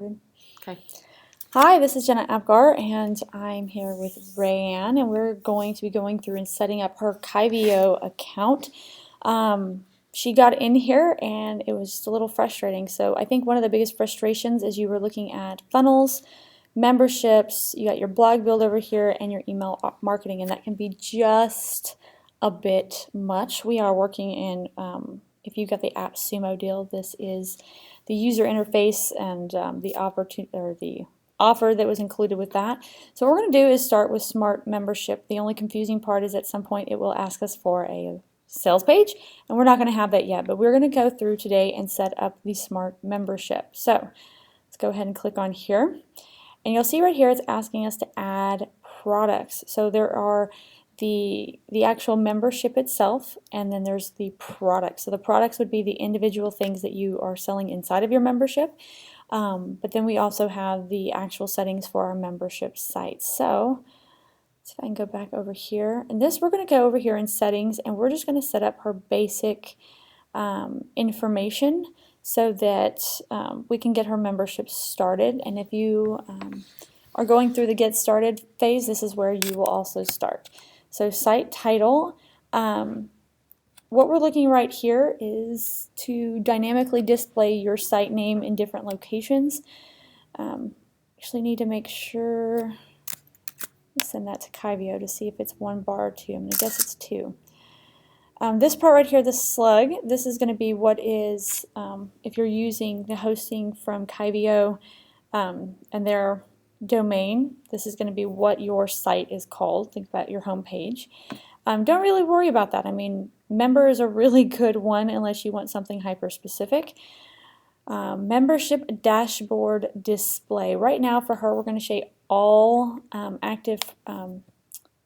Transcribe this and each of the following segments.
Okay. Hi, this is Jenna Apgar, and I'm here with Rayanne, and we're going to be going through and setting up her Kyvio account. She got in here, and it was just a little frustrating. So I think one of the biggest frustrations is you were looking at funnels, memberships, you got your blog build over here, and your email marketing, and that can be just a bit much. We are working in, if you've got the AppSumo deal, this is the user interface and the opportunity or the offer that was included with that. So what we're going to do is start with Smart Membership. The only confusing part is at some point it will ask us for a sales page, and we're not going to have that yet, but we're going to go through today and set up the Smart Membership. So let's go ahead and click on here, and you'll see right here it's asking us to add products. So there are the actual membership itself, and then there's the products. So the products would be the individual things that you are selling inside of your membership. But then we also have the actual settings for our membership site. So let's see if I can go back over here. And this, we're going to go over here in settings, and we're just going to set up her basic information so that we can get her membership started. And if you are going through the get started phase, this is where you will also start. So site title. What we're looking right here is to dynamically display your site name in different locations. Actually need to make sure, send that to Kyvio to see if it's 1 bar or 2. I'm going to guess it's 2. This part right here, the slug, this is going to be what is, if you're using the hosting from Kyvio and their domain, this is going to be what your site is called. Think about your home page. Don't really worry about that. I mean, member is a really good one unless you want something hyper specific. Membership dashboard display. Right now for her, we're going to show all active,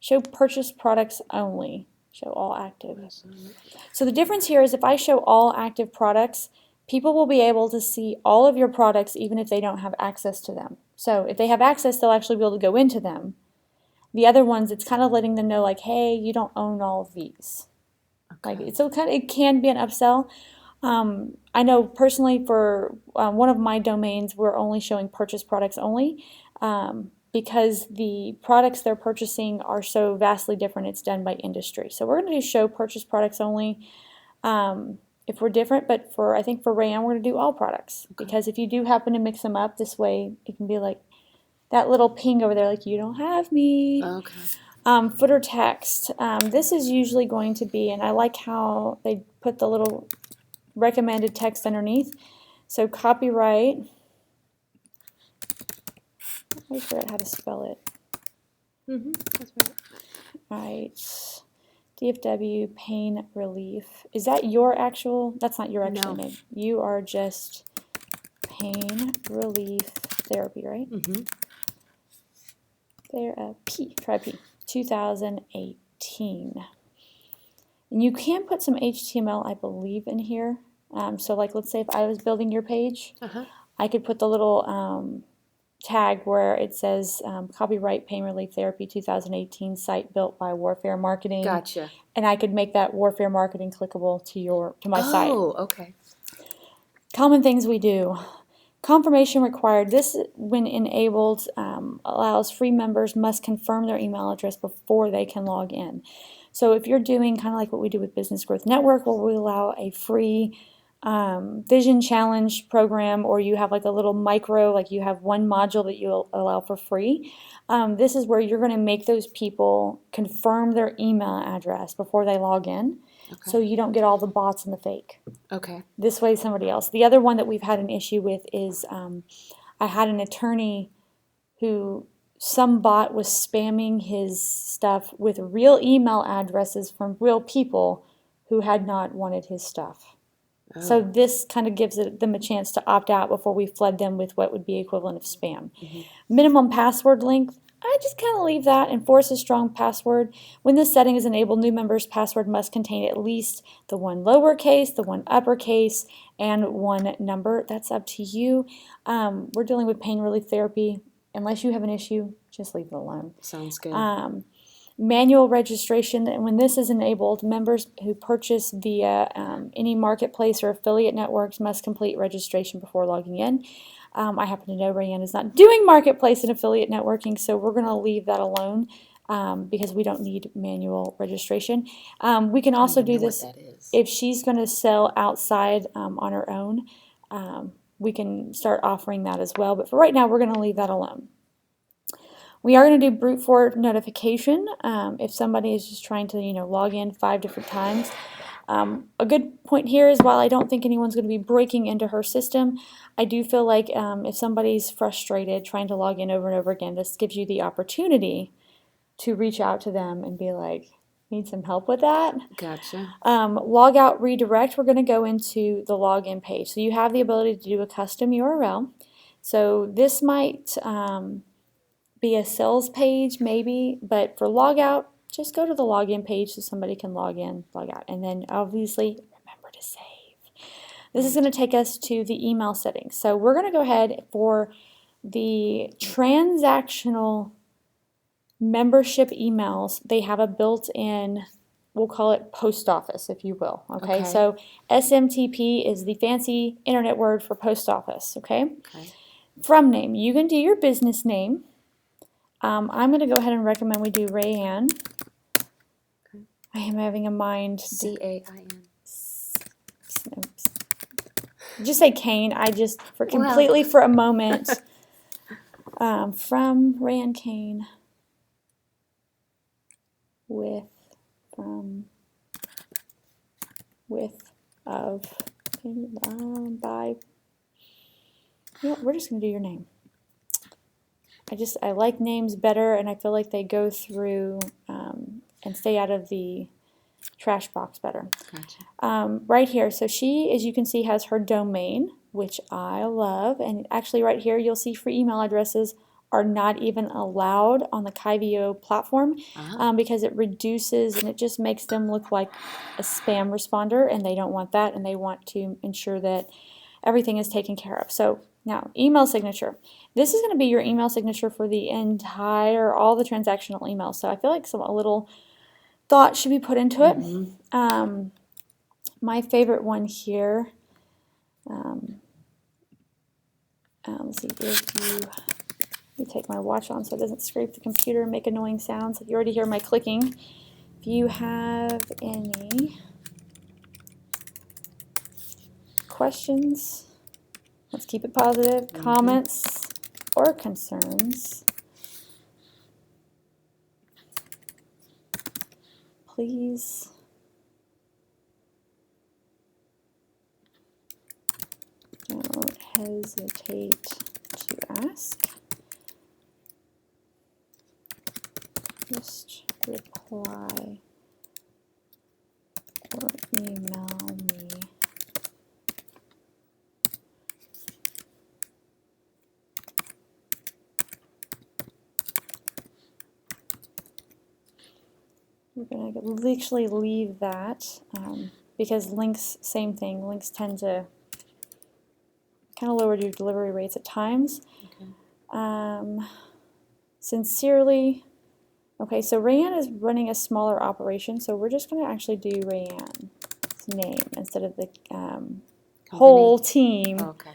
show purchase products only. Show all active. So the difference here is if I show all active products, people will be able to see all of your products even if they don't have access to them. So if they have access, they'll actually be able to go into them. The other ones, it's kind of letting them know, like, hey, you don't own all of these. Okay. Like, so it can be an upsell. I know personally for one of my domains, we're only showing purchase products only because the products they're purchasing are so vastly different. It's done by industry. So we're going to show purchase products only if we're different. But I think for Rayanne, we're going to do all products. Okay. Because if you do happen to mix them up this way, it can be like that little ping over there, like, you don't have me. Okay. Footer text. This is usually going to be, and I like how they put the little recommended text underneath. So copyright. I forget how to spell it. That's right. Right. DFW pain relief. Is that your actual? That's not your actual name. You are just pain relief therapy, right? Try P. 2018. And you can put some HTML, I believe, in here. So like, let's say if I was building your page, I could put the little tag where it says copyright pain relief therapy 2018 site built by Warfare Marketing. Gotcha. And I could make that Warfare Marketing clickable to my site. Oh, okay. Common things we do. Confirmation required. This, when enabled, allows free members must confirm their email address before they can log in. So if you're doing kind of like what we do with Business Growth Network, where we allow a free vision challenge program, or you have like a little micro, like you have one module that you allow for free, this is where you're going to make those people confirm their email address before they log in. Okay. So you don't get all the bots and the fake. Okay. This way somebody else. The other one that we've had an issue with is I had an attorney who some bot was spamming his stuff with real email addresses from real people who had not wanted his stuff. Oh. So this kind of gives them a chance to opt out before we flood them with what would be equivalent of spam. Minimum password length. I just kind of leave that. Enforce a strong password. When this setting is enabled, new members' password must contain at least the one lowercase, the one uppercase, and one number. That's up to you. We're dealing with pain relief therapy. Unless you have an issue, just leave it alone. Sounds good. Manual registration. And when this is enabled, members who purchase via any marketplace or affiliate networks must complete registration before logging in. I happen to know Rayanne is not doing marketplace and affiliate networking, so we're going to leave that alone because we don't need manual registration. We can also do this if she's going to sell outside on her own. We can start offering that as well, but for right now, we're going to leave that alone. We are going to do brute force notification if somebody is just trying to, log in 5 different times. A good point here is while I don't think anyone's going to be breaking into her system, I do feel like if somebody's frustrated trying to log in over and over again, this gives you the opportunity to reach out to them and be like, need some help with that? Gotcha. Log out redirect, we're going to go into the login page. So you have the ability to do a custom URL. So this might be a sales page maybe, but for logout, just go to the login page so somebody can log in, log out, and then obviously remember to save. This is going to take us to the email settings. So we're going to go ahead for the transactional membership emails. They have a built-in, we'll call it post office, if you will. Okay, so SMTP is the fancy internet word for post office. Okay. From name, you can do your business name. I'm going to go ahead and recommend we do Rayanne. I am having a mind. C-A-I-N. Just say Kane. I just, for completely for a moment, from Rayanne Kane with of by. We're just going to do your name. I like names better, and I feel like they go through and stay out of the trash box better. Gotcha. Right here, so she, as you can see, has her domain, which I love, and actually right here you'll see free email addresses are not even allowed on the Kyvio platform because it reduces and it just makes them look like a spam responder, and they don't want that, and they want to ensure that everything is taken care of. So now, email signature. This is going to be your email signature for the all the transactional emails. So I feel like a little thought should be put into it. My favorite one here, let's see, let me take my watch on so it doesn't scrape the computer and make annoying sounds. You already hear my clicking. If you have any questions, let's keep it positive, comments or concerns, please don't hesitate to ask. Just reply or email me. We're going to literally leave that because links, same thing. Links tend to kind of lower your delivery rates at times. Sincerely. Okay, so Rayanne is running a smaller operation, so we're just going to actually do Rayanne's name instead of the whole team. Okay.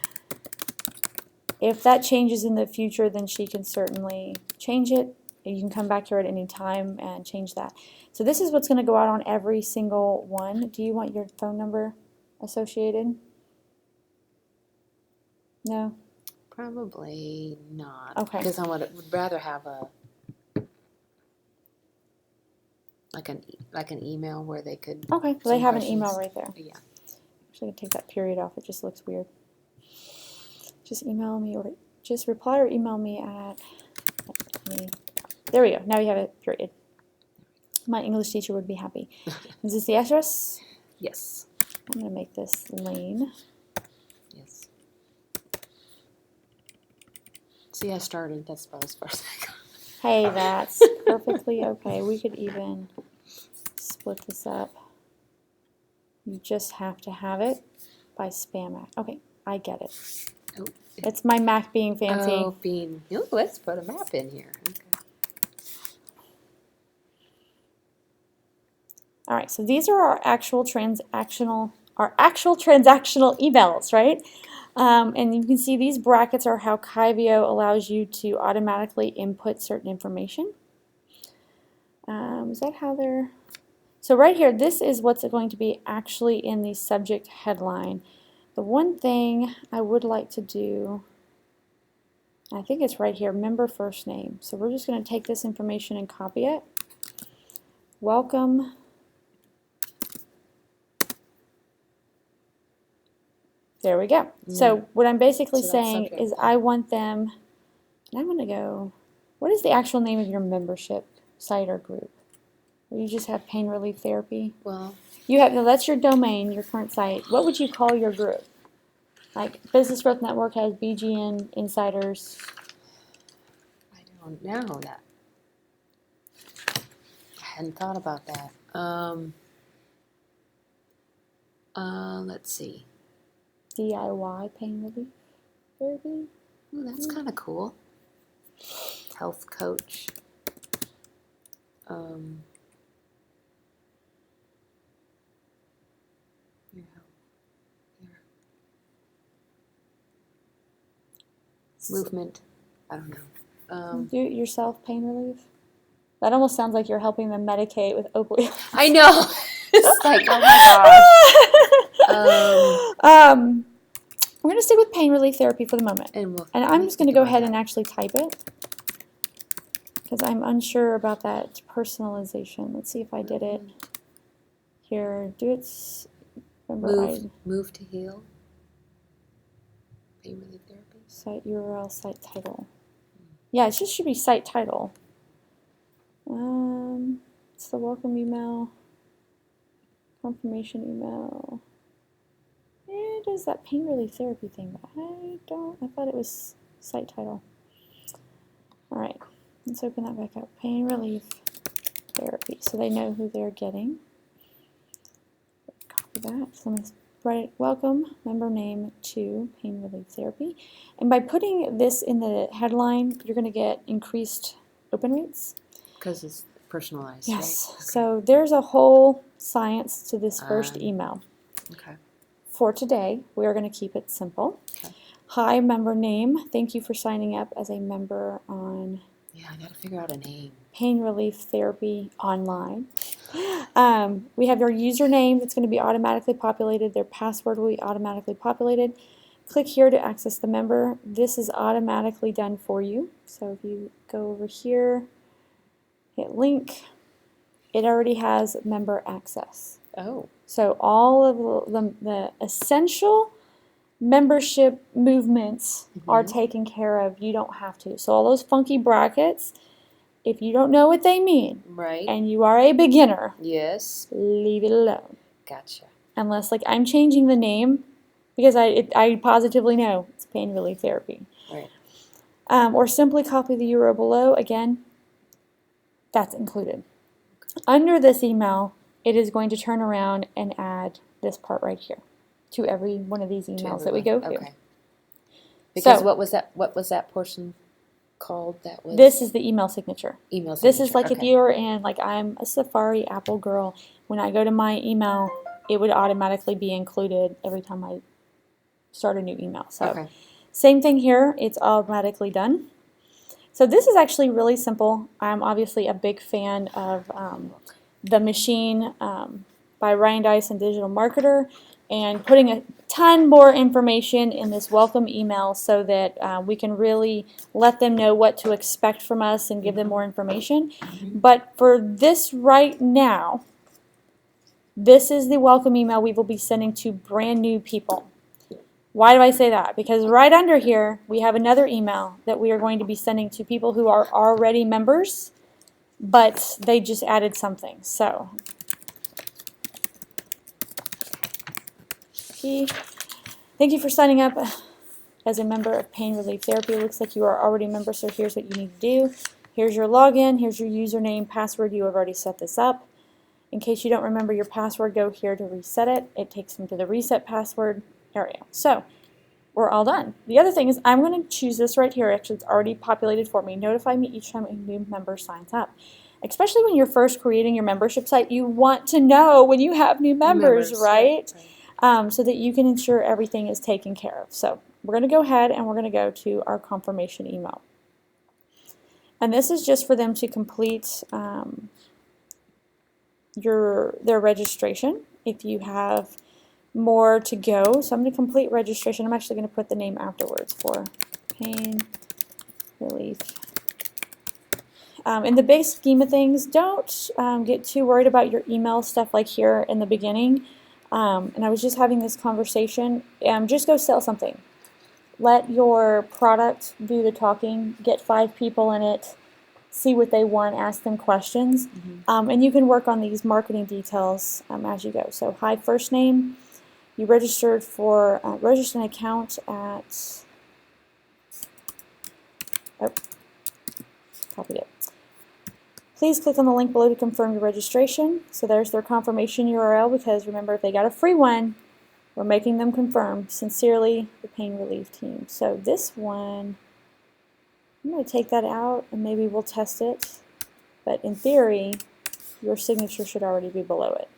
If that changes in the future, then she can certainly change it. You can come back here at any time and change that. So this is what's going to go out on every single one. Do you want your phone number associated? No? Probably not. Okay. Because I would rather have like an email where they could. Okay, well, they have an email right there. Yeah. Actually, I can take that period off. It just looks weird. Just email me or just reply or email me at me. There we go. Now you have it, period. My English teacher would be happy. Is this the address? Yes. I'm going to make this Lane. Yes. See, I started. That's about as far as I got. Hey, that's perfectly okay. We could even split this up. You just have to have it by spam act. Okay, I get it. Oh. It's my Mac being fancy. Oh, let's put a map in here. Okay. All right, so these are our actual transactional emails, right? And you can see these brackets are how Kyvio allows you to automatically input certain information. Is that how they're... So right here, this is what's going to be actually in the subject headline. The one thing I would like to do, I think it's right here, member first name. So we're just going to take this information and copy it. Welcome. There we go. So what I'm basically saying is I want them, and I'm going to go, what is the actual name of your membership site or group? Or you just have pain relief therapy? Well, you have, no, that's your domain, your current site. What would you call your group? Like Business Growth Network has BGN Insiders. I don't know that. I hadn't thought about that. Let's see. DIY pain relief therapy. Ooh, that's kind of cool. Health coach. Your health. Movement. I don't know. Do it yourself pain relief. That almost sounds like you're helping them medicate with opioids. I know. It's like, oh my gosh. We're going to stick with pain relief therapy for the moment. And I'm just going to go ahead and actually type it because I'm unsure about that personalization. Let's see if I did it. Here, do it. Remember, move to heal. Pain relief therapy. Site URL, site title. Yeah, it just should be site title. It's the welcome email, confirmation email. It does that pain relief therapy thing, but I thought it was site title. All right, let's open that back up. Pain relief therapy, so they know who they're getting. Copy that. So I'm going to write welcome member name to pain relief therapy. And by putting this in the headline, you're going to get increased open rates. Because it's personalized, yes. Right? Okay. So there's a whole science to this first email. Okay. For today, we are going to keep it simple. Okay. Hi, member name. Thank you for signing up as a member on... Yeah, I got to figure out a name. Pain relief therapy online. We have your username that's going to be automatically populated. Their password will be automatically populated. Click here to access the member. This is automatically done for you. So if you go over here, hit link, it already has member access. Oh. So all of the essential membership movements are taken care of. You don't have to. So all those funky brackets, if you don't know what they mean, right, and you are a beginner, yes, leave it alone. Gotcha. Unless, like, I'm changing the name because I positively know it's pain relief therapy. Right. Or simply copy the URL below. Again, that's included. Under this email, it is going to turn around and add this part right here to every one of these emails that we go through. Okay. Because so, what was that portion called? That was this is the email signature. Email signature. This is like if you're in, like, I'm a Safari Apple girl. When I go to my email, it would automatically be included every time I start a new email. So same thing here. It's automatically done. So this is actually really simple. I'm obviously a big fan of The Machine by Ryan Dyson, Digital Marketer, and putting a ton more information in this welcome email so that we can really let them know what to expect from us and give them more information. But for this right now, this is the welcome email we will be sending to brand new people. Why do I say that? Because right under here, we have another email that we are going to be sending to people who are already members, but they just added something. So, thank you for signing up as a member of Pain Relief Therapy. It looks like you are already a member, so here's what you need to do. Here's your login. Here's your username, password. You have already set this up. In case you don't remember your password, go here to reset it. It takes them to the reset password area. So we're all done. The other thing is I'm going to choose this right here. Actually, it's already populated for me. Notify me each time a new member signs up. Especially when you're first creating your membership site, you want to know when you have new members, right? so that you can ensure everything is taken care of. So we're going to go ahead and we're going to go to our confirmation email. And this is just for them to complete their registration. If you have more to go, so I'm going to complete registration. I'm actually going to put the name afterwards for pain relief. In the big scheme of things, don't get too worried about your email stuff like here in the beginning. And I was just having this conversation. Just go sell something. Let your product do the talking. Get 5 people in it. See what they want. Ask them questions. And you can work on these marketing details as you go. So, hi, first name. You registered an account at. Oh, copied it. Please click on the link below to confirm your registration. So there's their confirmation URL, because remember, if they got a free one, we're making them confirm. Sincerely, the pain relief team. So this one, I'm going to take that out and maybe we'll test it. But in theory, your signature should already be below it.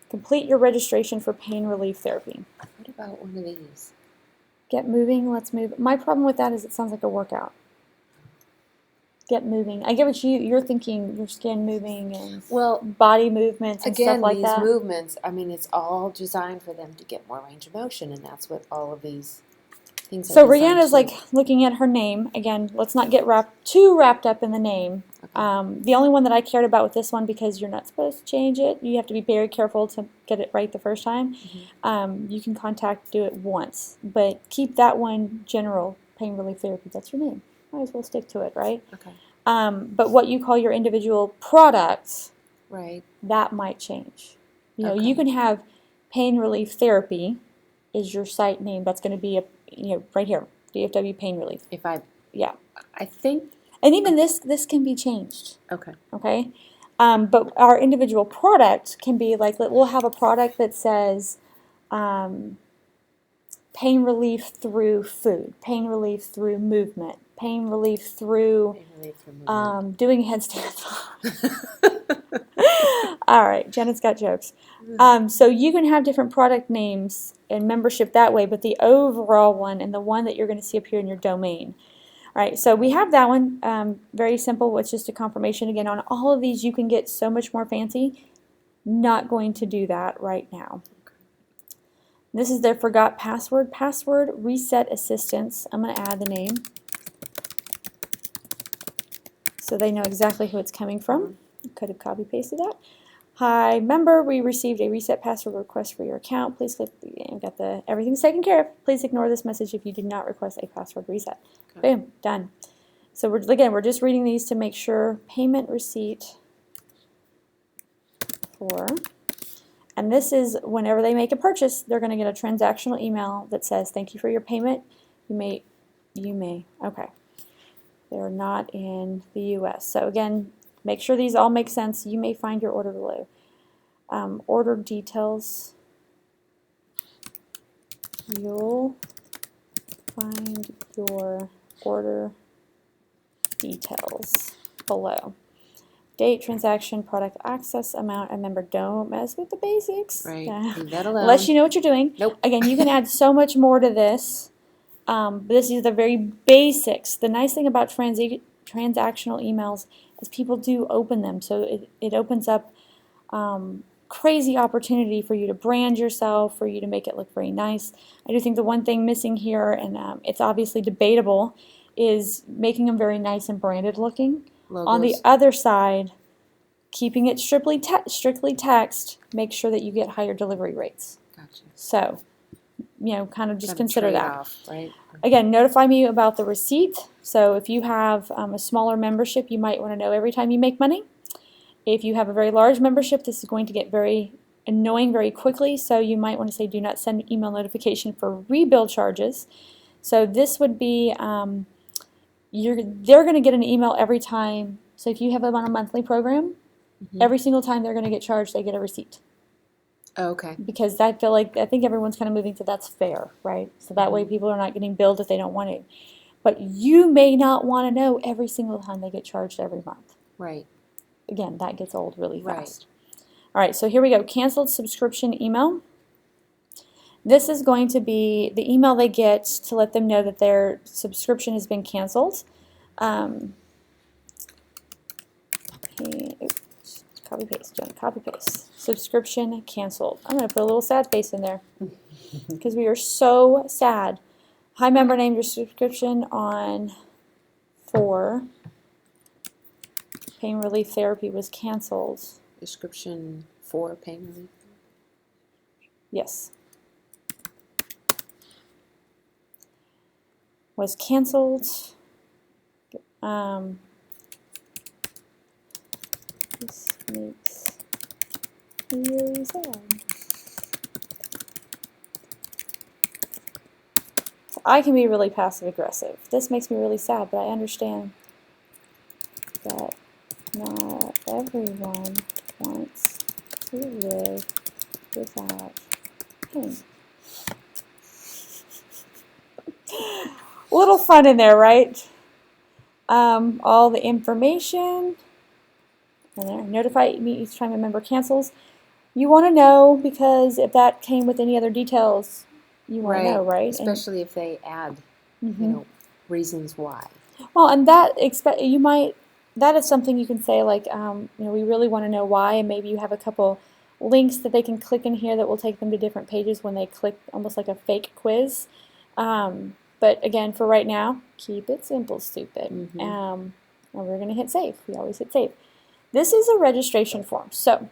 Complete your registration for pain relief therapy. What about one of these? Get moving, let's move. My problem with that is it sounds like a workout. Get moving. I get what you're thinking, your skin moving and body movements and stuff like that. Again, these movements, I mean, it's all designed for them to get more range of motion, and that's what all of these things are So designed Rihanna's to. like looking at her name. Again, let's not get too wrapped up in the name. Okay. The only one that I cared about with this one, because you're not supposed to change it, you have to be very careful to get it right the first time. You can do it once, but keep that one general, pain relief therapy. That's your name. Might as well stick to it, right? Okay. But what you call your individual products, Right. that might change. You know, Okay. you can have pain relief therapy is your site name. That's going to be right here, DFW pain relief. I think. And even this can be changed. Okay. Okay. But our individual product can be like, we'll have a product that says pain relief through food, pain relief through movement, pain relief through doing headstands. All right, Janet's got jokes. So you can have different product names and membership that way, but the overall one and the one that you're going to see up here in your domain. All right, so we have that one, very simple. It's just a confirmation. Again, on all of these, you can get so much more fancy. Not going to do that right now. This is their forgot password. Password reset assistance. I'm going to add the name so they know exactly who it's coming from. Could have copy pasted that. Hi, member, we received a reset password request for your account. Please click everything's taken care of. Please ignore this message if you did not request a password reset. Okay. Boom, done. So we're just reading these to make sure. Payment receipt for, and this is whenever they make a purchase, they're going to get a transactional email that says, thank you for your payment. You may, okay. They're not in the U.S. So again, make sure these all make sense. You may find your order below. Order details. You'll find your order details below. Date, transaction, product access, amount, and member. Don't mess with the basics. Right. Leave that alone. Unless you know what you're doing. Nope. Again, you can add so much more to this. This is the very basics. The nice thing about transactional emails is people do open them. So it opens up crazy opportunity for you to brand yourself, for you to make it look very nice. I do think the one thing missing here, and it's obviously debatable, is making them very nice and branded looking. Logos. On the other side, keeping it strictly text, make sure that you get higher delivery rates. Gotcha. So, kind of just consider that. Right? Again, notify me about the receipt. So if you have a smaller membership, you might want to know every time you make money. If you have a very large membership, this is going to get very annoying very quickly. So you might want to say, do not send email notification for rebill charges. So this would be, they're going to get an email every time. So if you have them on a monthly program, every single time they're going to get charged, they get a receipt. Oh, okay. Because I think everyone's kind of moving to that's fair, right? So that way people are not getting billed if they don't want to. But you may not want to know every single time they get charged every month. Right. Again, that gets old really fast. All right, so here we go. Canceled subscription email. This is going to be the email they get to let them know that their subscription has been canceled. Oops, copy paste, Jen, copy paste. Subscription canceled. I'm going to put a little sad face in there because we are so sad. Hi, member named your subscription on for pain relief therapy was canceled. Description for pain relief. Yes. Was canceled. This makes me really sad. So I can be really passive aggressive. This makes me really sad, but I understand that not everyone wants to live without pain. Little fun in there, right? All the information, and there, notify me each time a member cancels. You want to know because if that came with any other details, you want to know, right? Especially if they add, reasons why. Well, and that that is something you can say like, we really want to know why, and maybe you have a couple links that they can click in here that will take them to different pages when they click, almost like a fake quiz. But again, for right now, keep it simple, stupid. And we're going to hit save. We always hit save. This is a registration form. So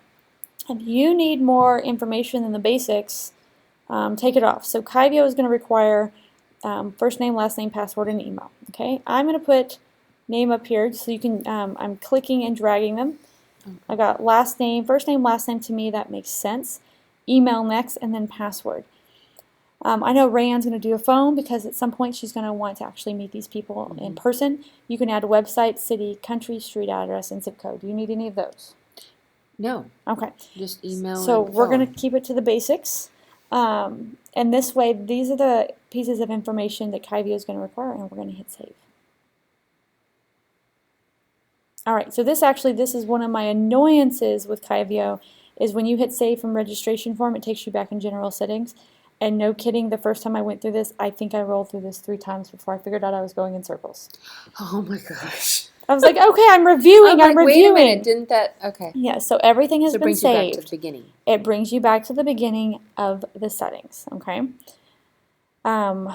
if you need more information than the basics, take it off. So Kyvio is going to require first name, last name, password, and email. Okay, I'm going to put name up here so you can, I'm clicking and dragging them. I got last name, first name, last name. To me, that makes sense. Email next, and then password. I know Rayanne's going to do a phone because at some point she's going to want to actually meet these people in person. You can add a website, city, country, street address, and zip code. Do you need any of those? No. Okay. Just email. So we're phone. going to keep it to the basics. And this way, these are the pieces of information that Kyvio is going to require, and we're going to hit save. All right, so this is one of my annoyances with Kyvio, is when you hit save from registration form, it takes you back in general settings. And no kidding, the first time I went through this, I think I rolled through this 3 times before I figured out I was going in circles. Oh my gosh. I was like, okay, I'm reviewing, I'm reviewing. Wait a minute, didn't that, okay. Yeah, so everything has been saved. So it brings you back to the beginning. It brings you back to the beginning of the settings, okay? No,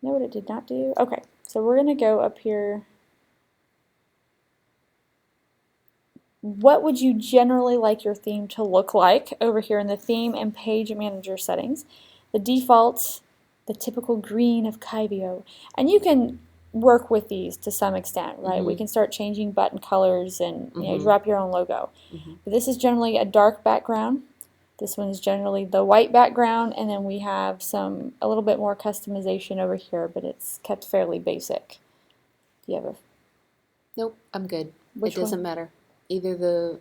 what it did not do. Okay, so we're going to go up here. What would you generally like your theme to look like over here in the theme and page manager settings? The defaults, the typical green of Kyvio. And you can work with these to some extent, right? We can start changing button colors and drop your own logo. But this is generally a dark background. This one is generally the white background, and then we have a little bit more customization over here, but it's kept fairly basic. Do you have a? Nope, I'm good. Which it doesn't one? matter. Either the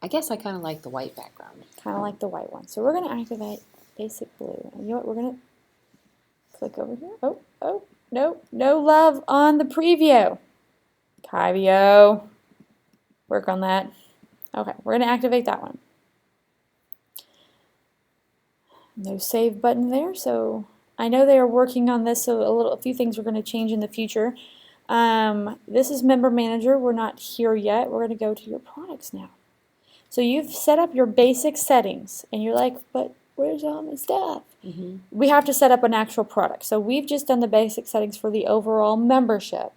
I guess I kind of like the white background. Kind of like the white one. So we're going to activate basic blue. And you know what? We're going to click over here. Oh, no love on the preview. Kyvio. Work on that. Okay, we're going to activate that one. No save button there, so I know they are working on this, so a few things we're going to change in the future. This is Member Manager. We're not here yet. We're going to go to your products now. So you've set up your basic settings, and you're like, but where's all my stuff? We have to set up an actual product. So we've just done the basic settings for the overall membership.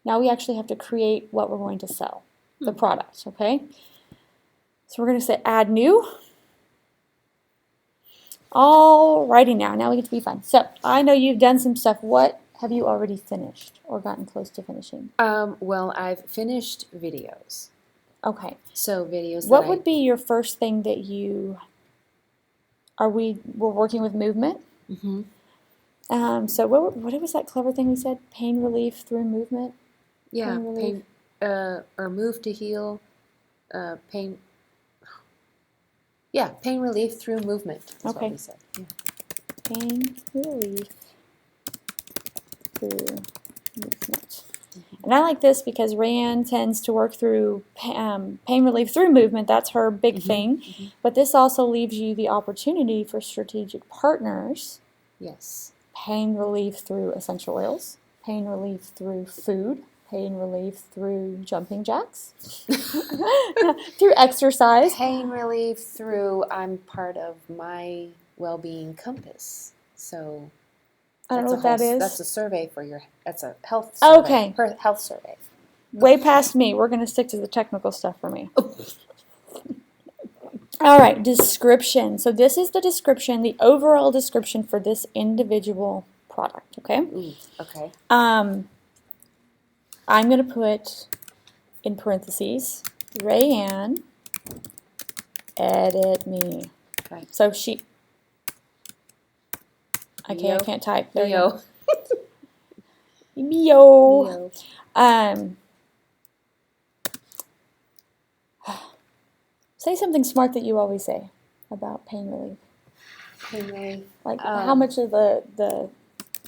Now we actually have to create what we're going to sell, the product, okay? So we're going to say Add New. Alrighty now we get to be fun. So I know you've done some stuff. What have you already finished or gotten close to finishing? Well, I've finished videos. Okay. So videos. What would be your first thing that we're working with movement? So what was that clever thing we said? Pain relief through movement? Yeah, pain or move to heal, pain. Yeah, pain relief through movement. That's what we said. Yeah. Pain relief through movement. And I like this because Rayanne tends to work through pain relief through movement. That's her big thing. But this also leaves you the opportunity for strategic partners. Yes. Pain relief through essential oils, pain relief through food, pain relief through jumping jacks, through exercise. Pain relief through I'm part of my well-being compass. So I don't know what that is. That's a survey that's a health survey. Okay. Her health survey. Way past me. We're going to stick to the technical stuff for me. All right, description. So this is the description, the overall description for this individual product, okay? Ooh, okay. I'm going to put in parentheses, Rayanne, edit me. Okay. So I can't type. There you go. Mio. Say something smart that you always say about pain relief. Pain relief. Like how much of the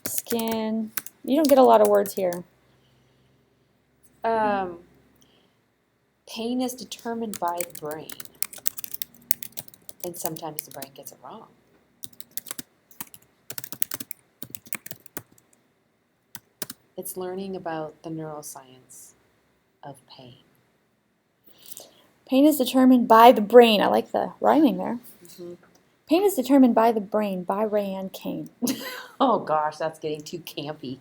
skin. You don't get a lot of words here. Pain is determined by the brain. And sometimes the brain gets it wrong. It's learning about the neuroscience of pain. Pain is determined by the brain. I like the rhyming there. Pain is determined by the brain by Rayanne Kane. Oh gosh, that's getting too campy.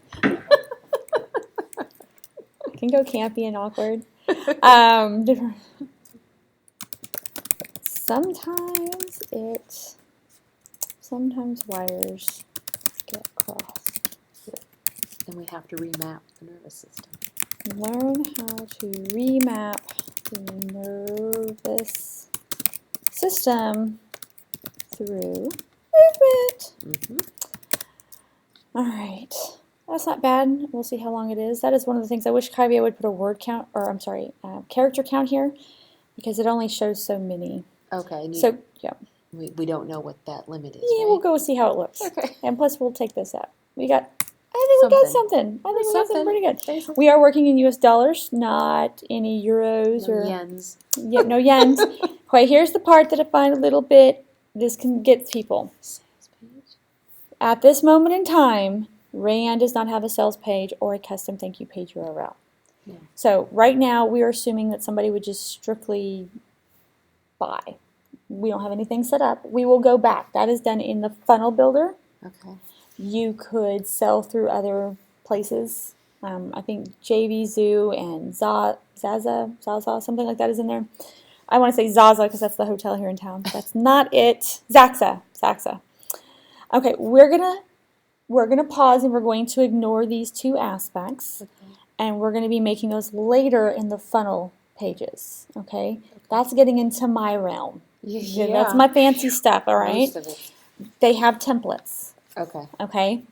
Can go campy and awkward. Sometimes wires get crossed. And we have to remap the nervous system. Learn how to remap the nervous system through movement. All right. That's not bad. We'll see how long it is. That is one of the things I wish Kyvio would put a word count, or I'm sorry, character count here, because it only shows so many. Okay. So, yeah. We don't know what that limit is, Yeah, right? we'll go see how it looks. Okay. And plus, we'll take this out. I think we got something. I think we got something pretty good. Basically. We are working in U.S. dollars, not any euros No or yens. Yeah, no yens. Okay, here's the part that I find a little bit. This can get people. Sales page. At this moment in time, Rayanne does not have a sales page or a custom thank you page URL. Yeah. So right now, we are assuming that somebody would just strictly buy. We don't have anything set up. We will go back. That is done in the funnel builder. Okay. You could sell through other places. I think JV Zoo and Zaza, something like that is in there. I want to say Zaza because that's the hotel here in town. That's not it. Zaxa. Okay, we're gonna pause and we're going to ignore these two aspects, and we're going to be making those later in the funnel pages. Okay, that's getting into my realm. Yeah. That's my fancy stuff. All right. Most of it. They have templates. Okay. Okay.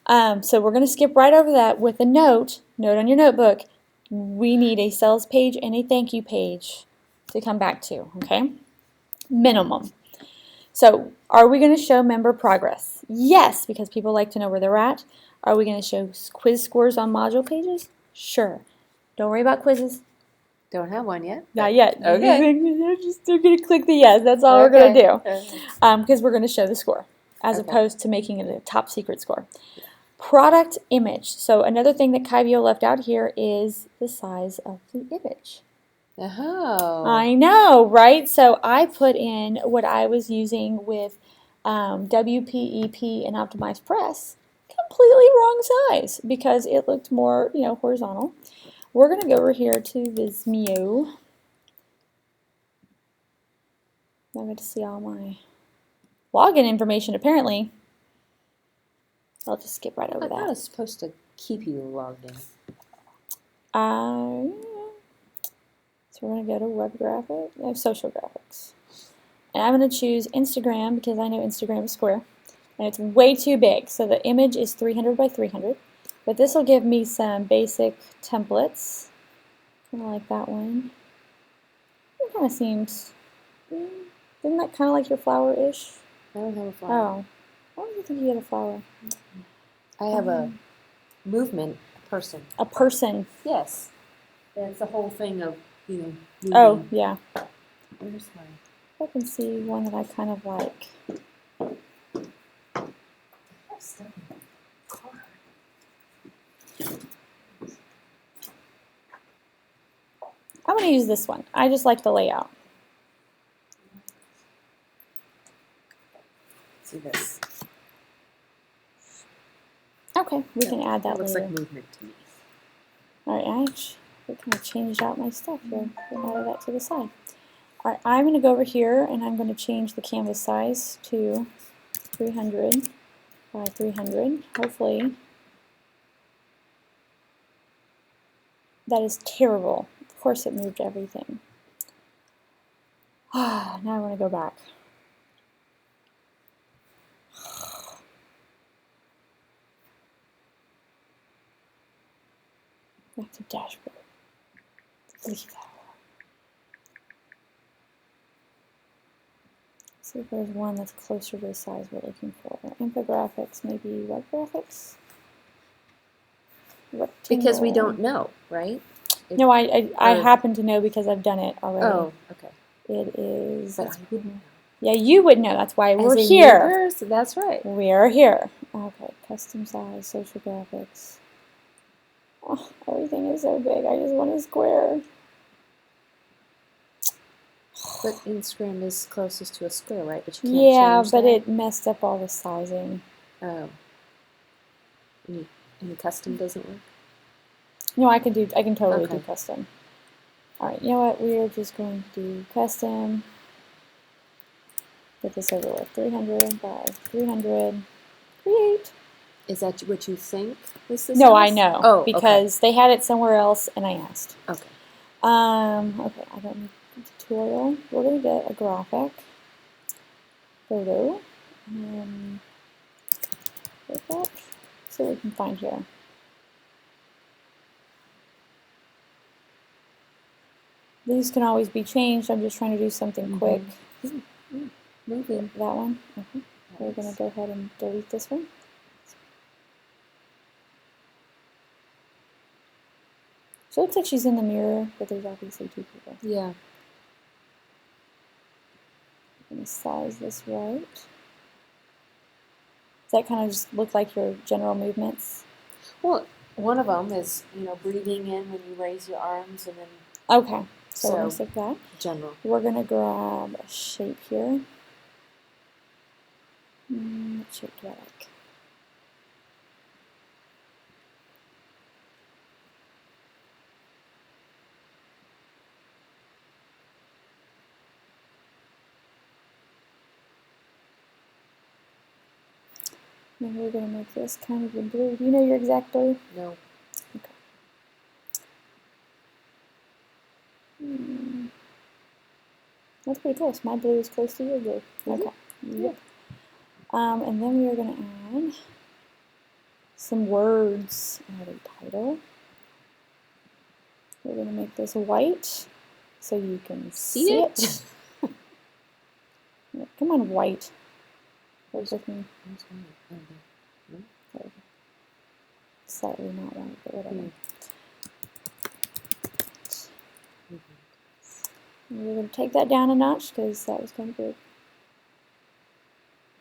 So we're going to skip right over that with a note on your notebook. We need a sales page and a thank you page to come back to, okay? Minimum. So are we going to show member progress? Yes, because people like to know where they're at. Are we going to show quiz scores on module pages? Sure. Don't worry about quizzes. Don't have one yet. Not yet. Okay. They're going to click the yes. That's all we're going to do. Because we're going to show the score as opposed to making it a top secret score. Product image. So another thing that Kyvio left out here is the size of the image. Oh. I know, right? So I put in what I was using with WPEP and Optimized Press. Completely wrong size because it looked more, horizontal. We're going to go over here to Vizmeo. I'm going to see all my login information apparently. I'll just skip right over that. I thought it was supposed to keep you logged in. So we're going to go to web graphic, social graphics. And I'm going to choose Instagram because I know Instagram is square. And it's way too big. So the image is 300 by 300. But this will give me some basic templates. Kind of like that one. It kind of seems, isn't that kind of like your flower-ish? I don't have a flower. Oh. Why do you think you had a flower? I have a movement person. A person. Yes. That's the whole thing of, moving. Oh, yeah. Where's my... I can see one that I kind of like. stuff in the car. I'm going to use this one. I just like the layout. See this. Okay, we can add that looks later. like movement to me. Alright, I kind of changed out my stuff here. We added that to the side. Alright, I'm going to go over here and I'm going to change the canvas size to 300 by 300. Hopefully. That is terrible. Of course it moved everything. Now I want to go back. Back to dashboard. Leave that alone. See if there's one that's closer to the size we're looking for. Infographics, maybe web graphics? Because we Rectangle. don't know, right? No, I happen to know because I've done it already. Oh, okay. It is. But I wouldn't know. Yeah, you would know. That's why we're As a here. neighbor, so that's right. We're here. Okay, custom size, social graphics. Oh, everything is so big. I just want a square. But Instagram is closest to a square, right? But you can't change but that? it messed up all the sizing. Oh. Any custom doesn't work? No, I can totally do Okay. custom. Alright, you know what? We're just going to do custom. Get this over with. 300 by 300. Create. Is that what you think is the No, I size? know. Oh, because they had it somewhere else and I asked. Okay. Okay, I don't need a tutorial. We're going to get a graphic. Photo. Like that. See what we can find here. These can always be changed. I'm just trying to do something quick. Moving. That one. We're going to go ahead and delete this one. So it looks like she's in the mirror, but there's obviously two people. Yeah. I'm going to size this right. Does that kind of just look like your general movements? Well, one of them is, breathing in when you raise your arms and then... Okay, so we're going to stick that. General. We're going to grab a shape here. What shape do I like? And we're going to make this kind of a blue. Do you know your exact blue? No. Okay. That's pretty close. My blue is close to your blue. Okay. Yep. And then we are going to add some words. Add a title. We're going to make this white so you can see it. Come on, white. Work with me. Slightly not white, but whatever. And we're going to take that down a notch because that was kind of big.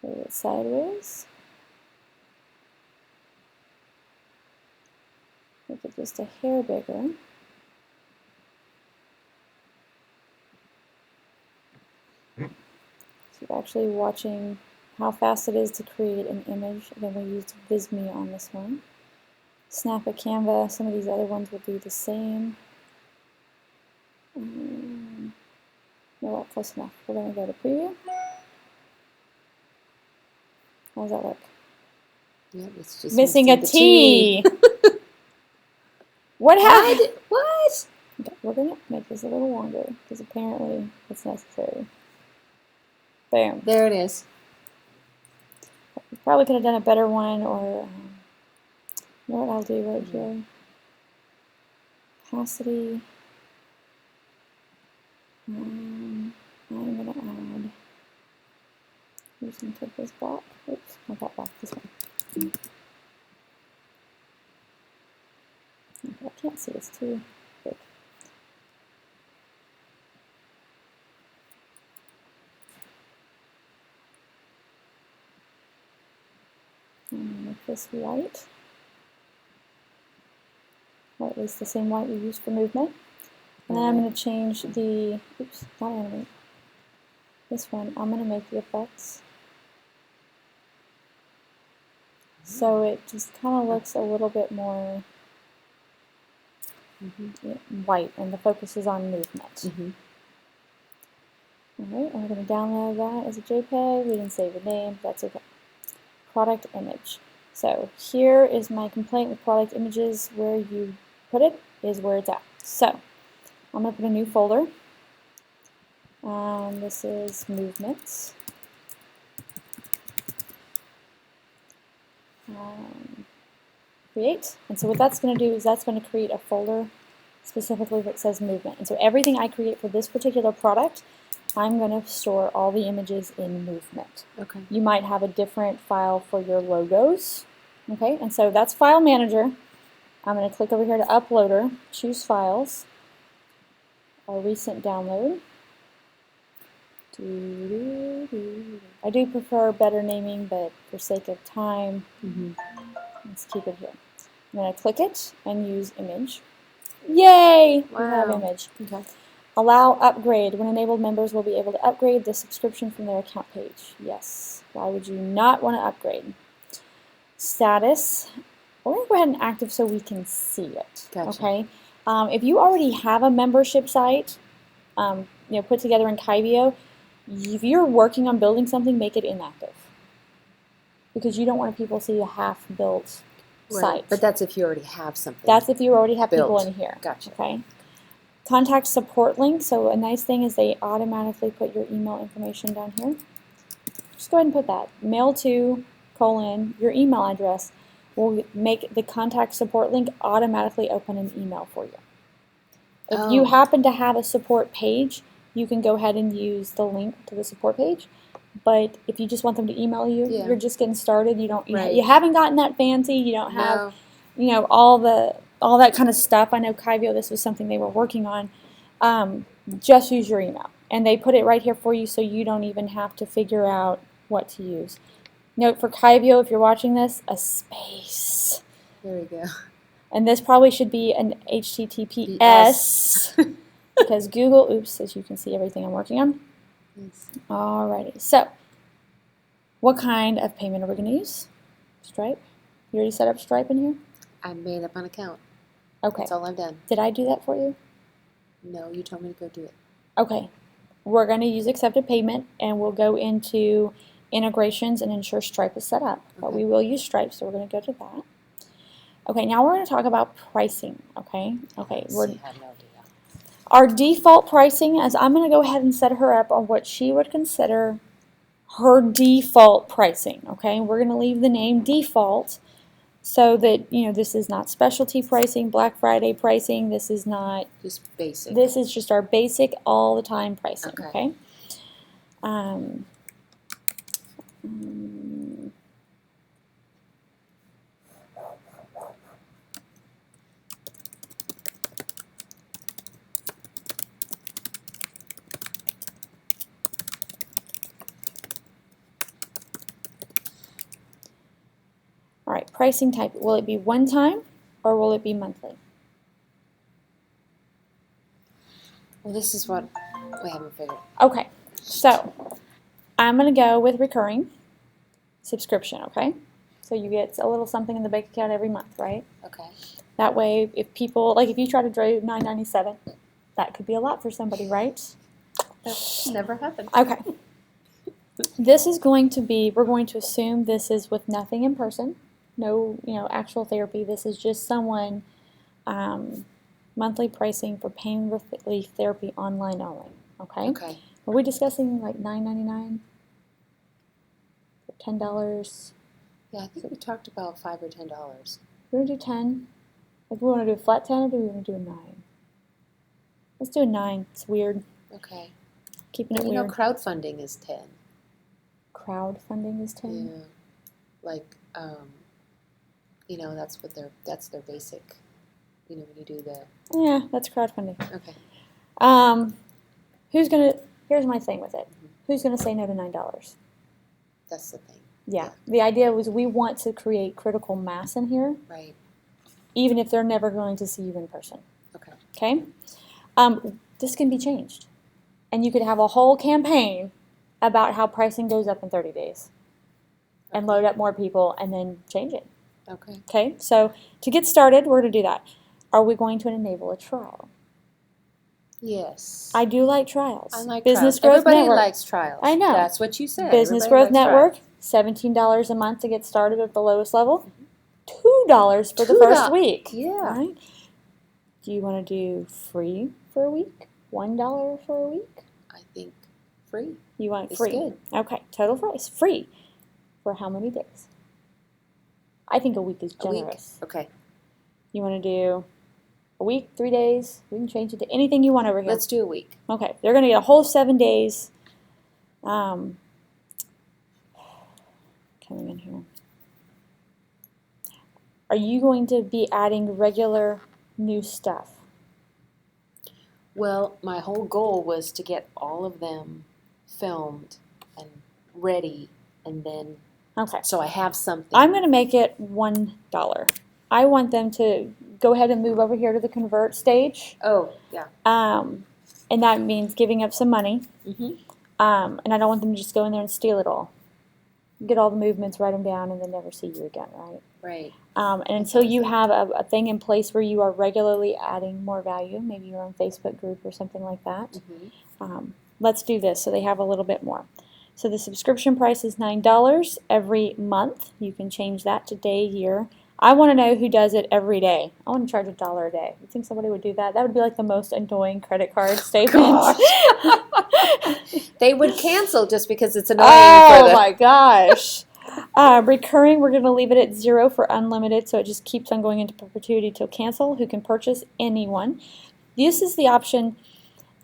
Move it sideways. Make it just a hair bigger. So you're actually watching how fast it is to create an image. Again, we used Visme on this one. Snap a Canva. Some of these other ones will do the same. No, close enough. We're going to go to preview. How does that look? Yeah, it's just missing a T. What happened? What? Okay, we're going to make this a little longer because apparently it's necessary. Boom. There it is. Probably could have done a better one, or you know what I'll do right here? Opacity. I'm going to add, I'm just going to take this back. Oops, not that back, this one. I can't see, it's too big. Make this white, or at least the same white we used for movement. And then I'm going to change the, oops, not animate, this one. I'm going to make the effects so it just kind of looks a little bit more white, and the focus is on movement. Alright, and we're going to download that as a JPEG. We didn't save the name, that's okay. Product image. So here is my complaint with product images. Where you put it is where it's at. So I'm going to put a new folder. This is movements. Create. And so what that's going to do is that's going to create a folder specifically that says movement. And so everything I create for this particular product, I'm going to store all the images in movement. Okay. You might have a different file for your logos. Okay, and so that's File Manager. I'm going to click over here to Uploader, choose Files, a recent download. I do prefer better naming, but for sake of time, let's keep it here. I'm going to click it and use image. Yay! Wow. We have image. Okay. Allow upgrade. When enabled, members will be able to upgrade the subscription from their account page. Yes. Why would you not want to upgrade? Status. We're going to go ahead and active so we can see it. Gotcha. Okay. If you already have a membership site, put together in Kyvio, if you're working on building something, make it inactive, because you don't want people to see a half-built site. But that's if you already have something. That's if you already have built. people in here. Gotcha. Okay. Contact support link. So a nice thing is they automatically put your email information down here. Just go ahead and put that. Mail to, your email address will make the contact support link automatically open an email for you. If you happen to have a support page, you can go ahead and use the link to the support page. But if you just want them to email you, you're just getting started. You haven't gotten that fancy. You don't have, all that kind of stuff. I know Kyvio, this was something they were working on. Just use your email, and they put it right here for you, so you don't even have to figure out what to use. Note for Kyvio, if you're watching this, a space. There we go. And this probably should be an HTTPS because Google, oops, as you can see everything I'm working on. Yes. Alrighty, so what kind of payment are we going to use? Stripe? You already set up Stripe in here? I made up an account. Okay. That's all I've done. Did I do that for you? No, you told me to go do it. Okay. We're going to use accepted payment, and we'll go into integrations and ensure Stripe is set up. But we will use Stripe, so we're going to go to that. Okay, now we're going to talk about pricing, okay? Okay, I have no idea. Our default pricing, as I'm going to go ahead and set her up on what she would consider her default pricing, okay? We're going to leave the name default so that, this is not specialty pricing, Black Friday pricing. This is not... Just basic. This is just our basic all-the-time pricing, okay? All right, pricing type. Will it be one time or will it be monthly? Well, this is what we haven't figured out. Okay, so I'm going to go with recurring subscription, okay? So you get a little something in the bank account every month, right? Okay. That way, if people, if you try to drive $9.97, that could be a lot for somebody, right? That's never happened. Okay. This is going to be, we're going to assume this is with nothing in person, no, actual therapy. This is just someone monthly pricing for pain relief therapy online only. Okay. Okay. Are we discussing like $9.99? $10? Yeah, I think we talked about $5 or $10. We're gonna do 10. If we want to do a flat 10, or do we want to do a 9? Let's do a 9. It's weird. Okay. Keeping it You weird. know, crowdfunding is 10. Crowdfunding is 10. Yeah. Like, that's their basic You know, when you do the, Yeah, that's crowdfunding. okay. Here's my thing with it. Who's gonna say no to $9? That's the thing. Yeah. The idea was we want to create critical mass in here, Right. even if they're never going to see you in person. Okay. Okay? This can be changed. And you could have a whole campaign about how pricing goes up in 30 days and load up more people and then change it. Okay. Okay? So to get started, we're going to do that. Are we going to enable a trial? Yes. I do like trials. I like Business trials. Growth Everybody Network. likes trials. I know. That's what you said. Business Everybody Growth likes Network, trials. $17 a month to get started at the lowest level. $2 for the first week. Yeah. Right? Do you want to do free for a week? $1 for a week? I think free. You want It's free? good. Okay, total price. Free. For how many days? I think a week is A week. generous. Okay. You want to do a week, 3 days? We can change it to anything you want over here. Let's do a week. Okay, they're going to get a whole 7 days. Coming in here. Are you going to be adding regular new stuff? Well, my whole goal was to get all of them filmed and ready, and then Okay. so I have something. I'm going to make it $1. I want them to go ahead and move over here to the convert stage. Oh, yeah. And that means giving up some money. Mm-hmm. And I don't want them to just go in there and steal it all. Get all the movements, write them down, and then never see you again, right? Right. And until you have a thing in place where you are regularly adding more value, maybe your own Facebook group or something like that, let's do this so they have a little bit more. So the subscription price is $9 every month. You can change that to day, year. I want to know who does it every day. I want to charge $1 a day. You think somebody would do that? That would be like the most annoying credit card statement. They would cancel just because it's annoying. Oh my gosh. Recurring, we're going to leave it at 0 for unlimited, so it just keeps on going into perpetuity till cancel. Who can purchase? Anyone. This is the option.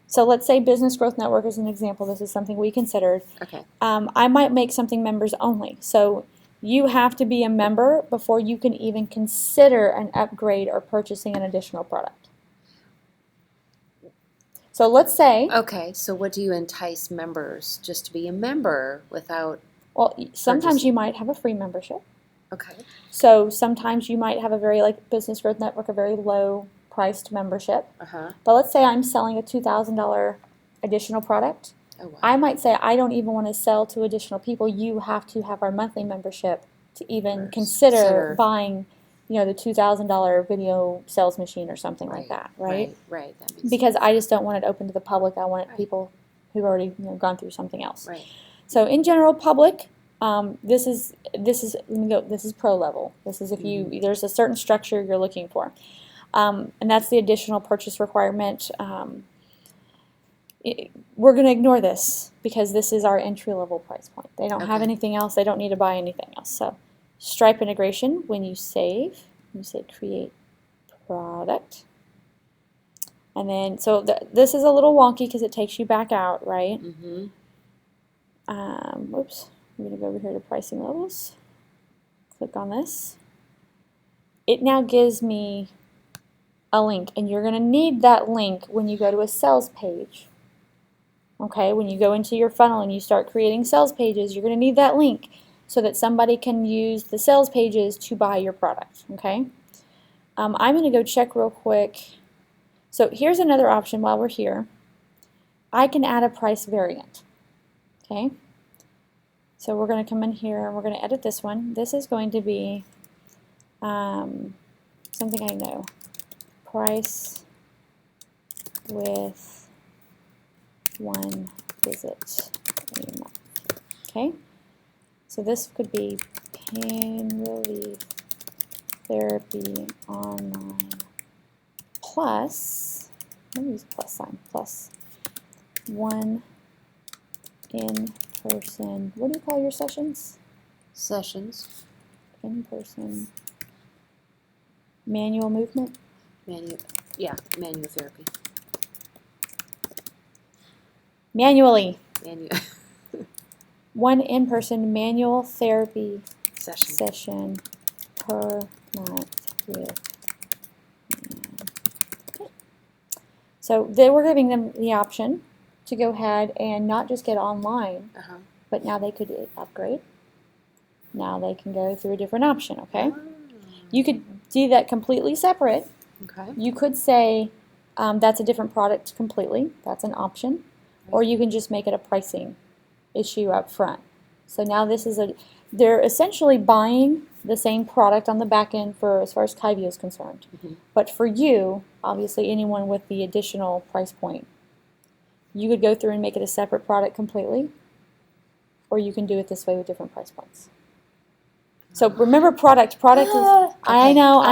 So let's say Business Growth Network is an example. This is something we considered. Okay. I might make something members only. So you have to be a member before you can even consider an upgrade or purchasing an additional product. So let's say... Okay, so what do you entice members just to be a member without... Well, sometimes you might have a free membership. Okay. So sometimes you might have a very, like Business Growth Network, a very low priced membership. But let's say I'm selling a $2,000 additional product. Oh, wow. I might say I don't even want to sell to additional people. You have to have our monthly membership to even consider buying, you know, the $2,000 video sales machine or something like that, right? Right. That makes Because sense. I just don't want it open to the public. I want it people who've already gone through something else. Right. So in general, public. This is pro level. This is if you there's a certain structure you're looking for, and that's the additional purchase requirement. We're going to ignore this because this is our entry level price point. They don't have anything else. They don't need to buy anything else. So Stripe integration. When you save, you say create product, and then so this is a little wonky because it takes you back out, right? Whoops. I'm going to go over here to pricing levels. Click on this. It now gives me a link, and you're going to need that link when you go to a sales page. Okay, when you go into your funnel and you start creating sales pages, you're going to need that link so that somebody can use the sales pages to buy your product. Okay, I'm going to go check real quick. So here's another option while we're here. I can add a price variant. Okay. So we're going to come in here and we're going to edit this one. This is going to be something I know. Price with 1 visit a month. Okay? So this could be pain relief therapy online plus, let me use a plus sign, plus 1 in-person, what do you call your sessions? Sessions. In-person manual movement? Manual therapy. Manually. 1 in-person manual therapy session per month with So they were giving them the option to go ahead and not just get online, but now they could upgrade. Now they can go through a different option, okay? You could do that completely separate. Okay. You could say that's a different product completely. That's an option. Or you can just make it a pricing issue up front. So now they're essentially buying the same product on the back end for as far as Kyvio is concerned. But for you, obviously anyone with the additional price point, you could go through and make it a separate product completely, or you can do it this way with different price points. So remember, product is. Okay. I know.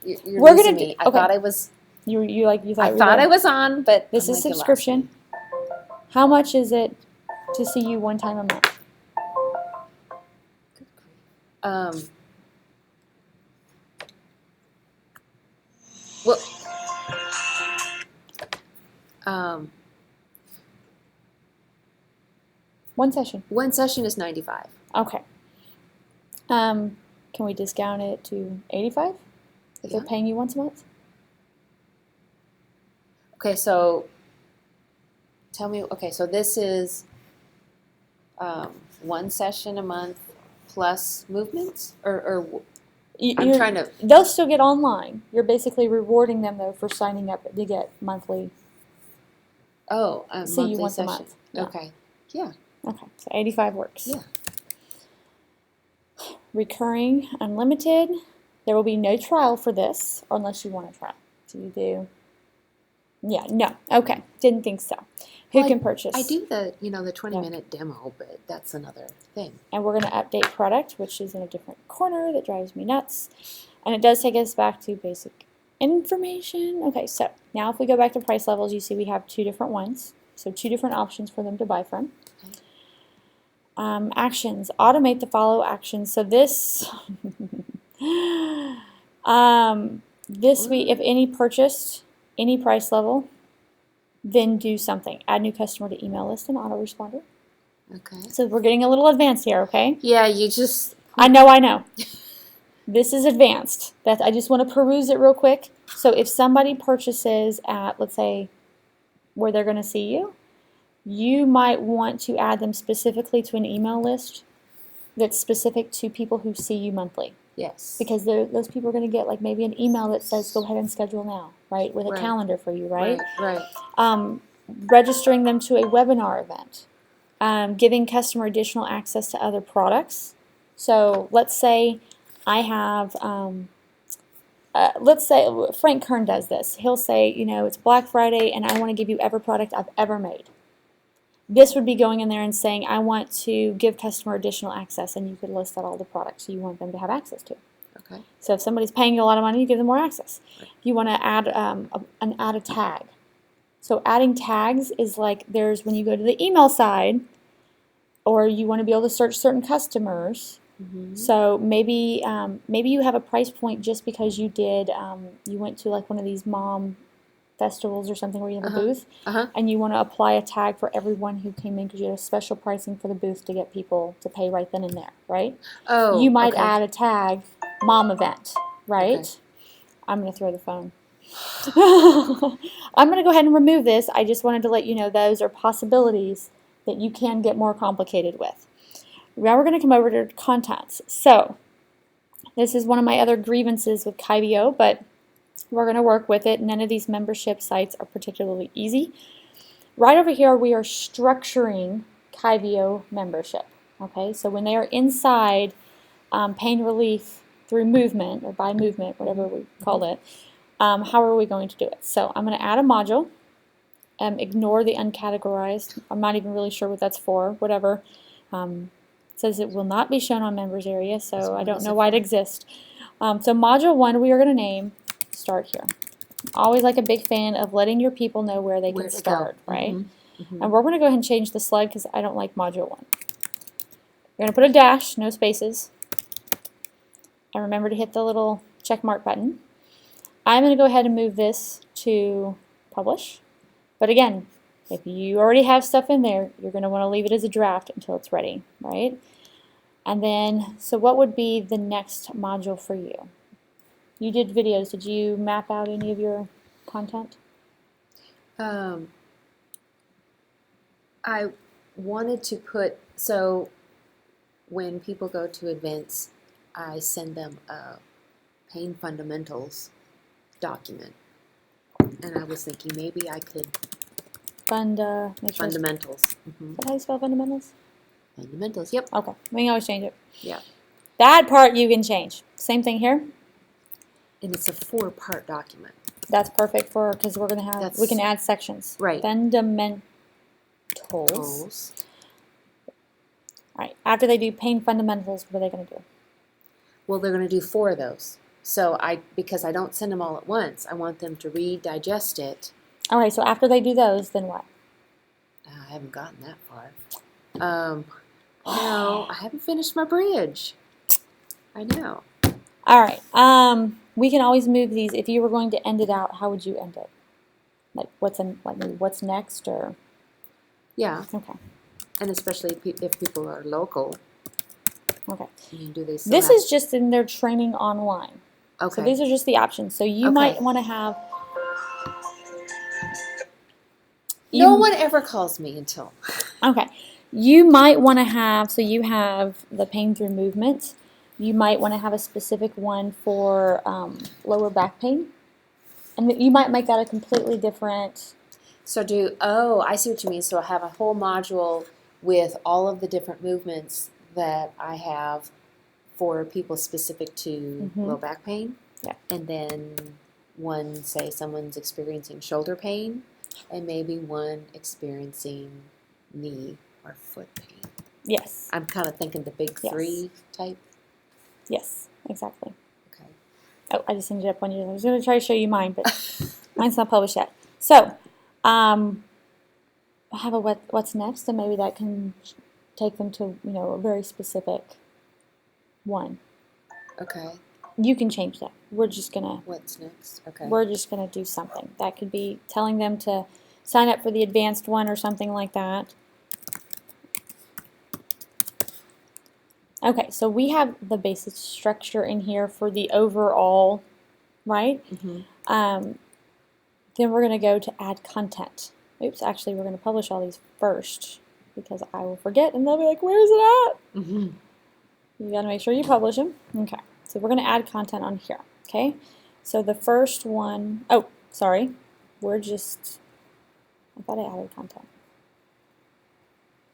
You're losing me. I thought I was. I thought I was on, but this is subscription. How much is it to see you one time a month? One session. One session is $95. Okay. Can we discount it to $85 if they're paying you once a month? Okay, so tell me. Okay, so this is one session a month plus movements, or I'm trying to. They'll still get online. You're basically rewarding them though for signing up to get monthly. Oh, see monthly you once session. a month. Yeah. Okay. Yeah. Okay, so 85 works. Yeah. Recurring, unlimited. There will be no trial for this unless you want to try. So you do. Yeah, no. Okay, didn't think so. Who can purchase? I do the 20-minute demo, but that's another thing. And we're going to update product, which is in a different corner that drives me nuts. And it does take us back to basic information. Okay, so now if we go back to price levels, you see we have two different ones. So two different options for them to buy from. Actions, automate the follow actions. So this, if any purchased, any price level, then do something. Add new customer to email list and autoresponder. Okay. So we're getting a little advanced here, okay? Yeah, you just. I know. This is advanced. I just want to peruse it real quick. So if somebody purchases at, let's say, where they're going to see you, you might want to add them specifically to an email list that's specific to people who see you monthly. Yes. Because those people are going to get like maybe an email that says go ahead and schedule now, right? With a calendar for you, right? Right. Registering them to a webinar event. Giving customer additional access to other products. So let's say I have, let's say Frank Kern does this. He'll say, it's Black Friday and I want to give you every product I've ever made. This would be going in there and saying, I want to give customer additional access, and you could list out all the products you want them to have access to. Okay. So if somebody's paying you a lot of money, you give them more access. Right. You want to add add a tag. So adding tags is like when you go to the email side, or you want to be able to search certain customers. Mm-hmm. So maybe you have a price point just because you went to like one of these mom festivals or something where you have a booth, and you want to apply a tag for everyone who came in because you have special pricing for the booth to get people to pay right then and there, right? Oh, you might add a tag, mom event, right? Okay. I'm going to throw the phone. I'm going to go ahead and remove this. I just wanted to let you know those are possibilities that you can get more complicated with. Now we're going to come over to contents. So this is one of my other grievances with Kyvio, but we're going to work with it. None of these membership sites are particularly easy. Right over here, we are structuring Kyvio membership. Okay, so when they are inside pain relief through movement, or by movement, whatever we call it, how are we going to do it? So I'm going to add a module. Ignore the uncategorized. I'm not even really sure what that's for, whatever. It says it will not be shown on members area, so I don't know why it exists. So module 1 we are going to name Start Here. Always like a big fan of letting your people know where they can start, right? Mm-hmm. Mm-hmm. And we're going to go ahead and change the slide because I don't like module 1. You're going to put a dash, no spaces. And remember to hit the little check mark button. I'm going to go ahead and move this to publish. But again, if you already have stuff in there, you're going to want to leave it as a draft until it's ready, right? And then, so what would be the next module for you? You did videos. Did you map out any of your content? I wanted to put, so when people go to events, I send them a pain fundamentals document. And I was thinking maybe I could. Fundamentals. Is that how you spell fundamentals? Fundamentals, yep. Okay, we can always change it. Yeah. That part you can change. Same thing here. And it's a 4-part document. That's perfect for, because we're going to have, we can add sections. Right. Fundamentals. All right, after they do pain fundamentals, what are they going to do? Well, they're going to do 4 of those. So because I don't send them all at once, I want them to read, digest it. All right, so after they do those, then what? I haven't gotten that far. No, I haven't finished my bridge. I know. All right. We can always move these. If you were going to end it out, how would you end it? Like maybe what's next, or? Yeah. Okay. And especially if people are local. Okay. Do they this is just in their training online. Okay. So these are just the options. So you might want to have. No one ever calls me until. Okay. You might want to have, so you have the pain through movement. You might want to have a specific one for lower back pain. And you might make that a completely different. So I see what you mean. So I have a whole module with all of the different movements that I have for people specific to low back pain. Yeah. And then one, say someone's experiencing shoulder pain, and maybe one experiencing knee or foot pain. Yes. I'm kind of thinking the big 3 type. Yes, exactly. Okay. Oh, I just ended up on yours. I was going to try to show you mine, but mine's not published yet. So, I have a what's next, and maybe that can take them to, a very specific one. Okay. You can change that. We're just going to. What's next? Okay. We're just going to do something. That could be telling them to sign up for the advanced one or something like that. Okay, so we have the basic structure in here for the overall, right? Then we're going to go to add content. Oops, actually we're going to publish all these first because I will forget and they'll be like, where is it at? You got to make sure you publish them. Okay, so we're going to add content on here. Okay, so the first one, I thought I added content.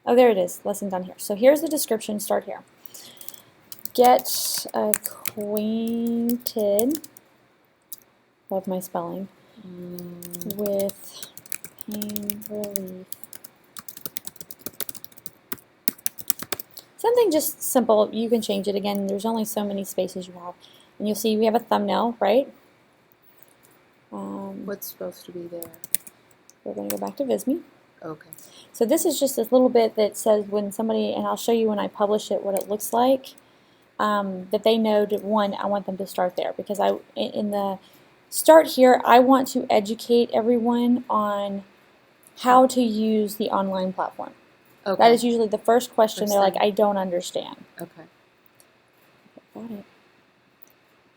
Oh, there it is, lesson done here. So here's the description, start here. Get acquainted, love my spelling, with pain relief. Something just simple. You can change it again. There's only so many spaces you have. And you'll see we have a thumbnail, right? What's supposed to be there? We're going to go back to Visme. Okay. So this is just this little bit that says when somebody, and I'll show you when I publish it what it looks like, that they know that, one, I want them to start there. Because in the start here, I want to educate everyone on how to use the online platform. Okay. That is usually the first question. They're like, I don't understand. Okay. Got it.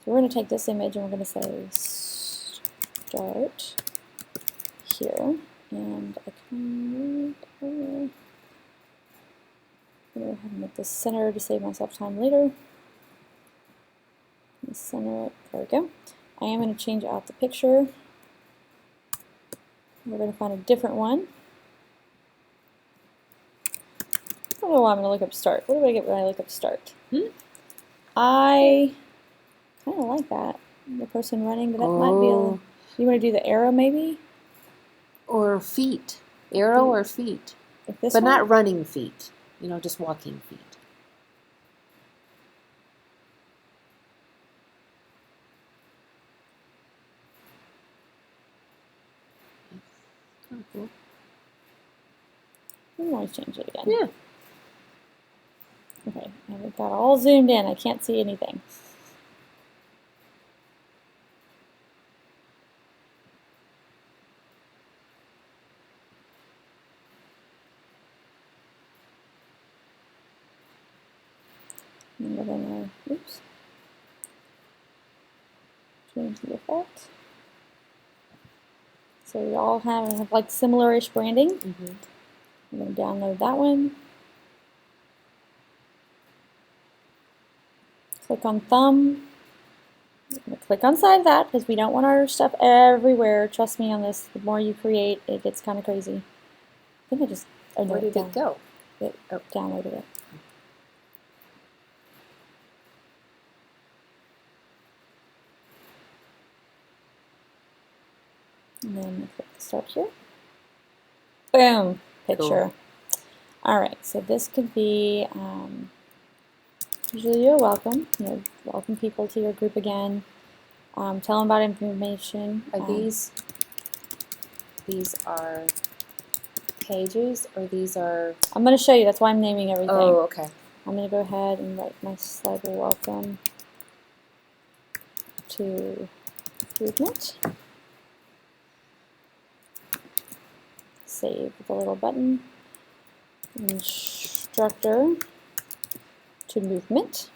So we're going to take this image and we're going to say start here. And I can go ahead and make this center to save myself time later. Center it. There we go. I am going to change out the picture. We're going to find a different one. I don't know why I'm going to look up start. What do I get when I look up start? I kind of like that. The person running, but that might be a little. You want to do the arrow maybe? Or feet. Arrow or feet. But one? Not running feet. Just walking feet. Kind of cool. We can always change it again. Yeah. Okay, and we've got all zoomed in. I can't see anything. And we're going to, change the effect. So we all have like similar-ish branding. Mm-hmm. I'm going to download that one. Click on thumb. I'm going to click on side that because we don't want our stuff everywhere. Trust me on this. The more you create, it gets kind of crazy. I think I just... Oh, no, Where did it go? It downloaded it. And then click start here. Boom! Picture. Cool. Alright, so this could be, usually you're welcome. Welcome people to your group again. Tell them about information. Are these are pages, or these are... I'm going to show you. That's why I'm naming everything. Oh, okay. I'm going to go ahead and write my slide welcome to movement. Save with a little button. Instructor to movement.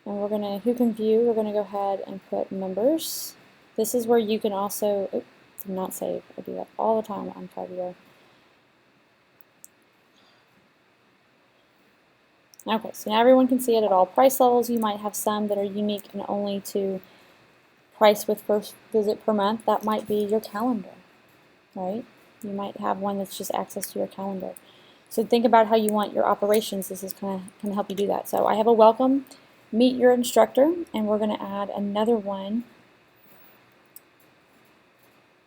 And we're going to, who can view, we're going to go ahead and put members. This is where you can also, oops, did not save. I do that all the time on Kyvio. Okay, so now everyone can see it at all price levels. You might have some that are unique and only to price with first visit per month. That might be your calendar, right? You might have one that's just access to your calendar. So think about how you want your operations. This is kind of can help you do that. So I have a welcome, meet your instructor, and we're going to add another one.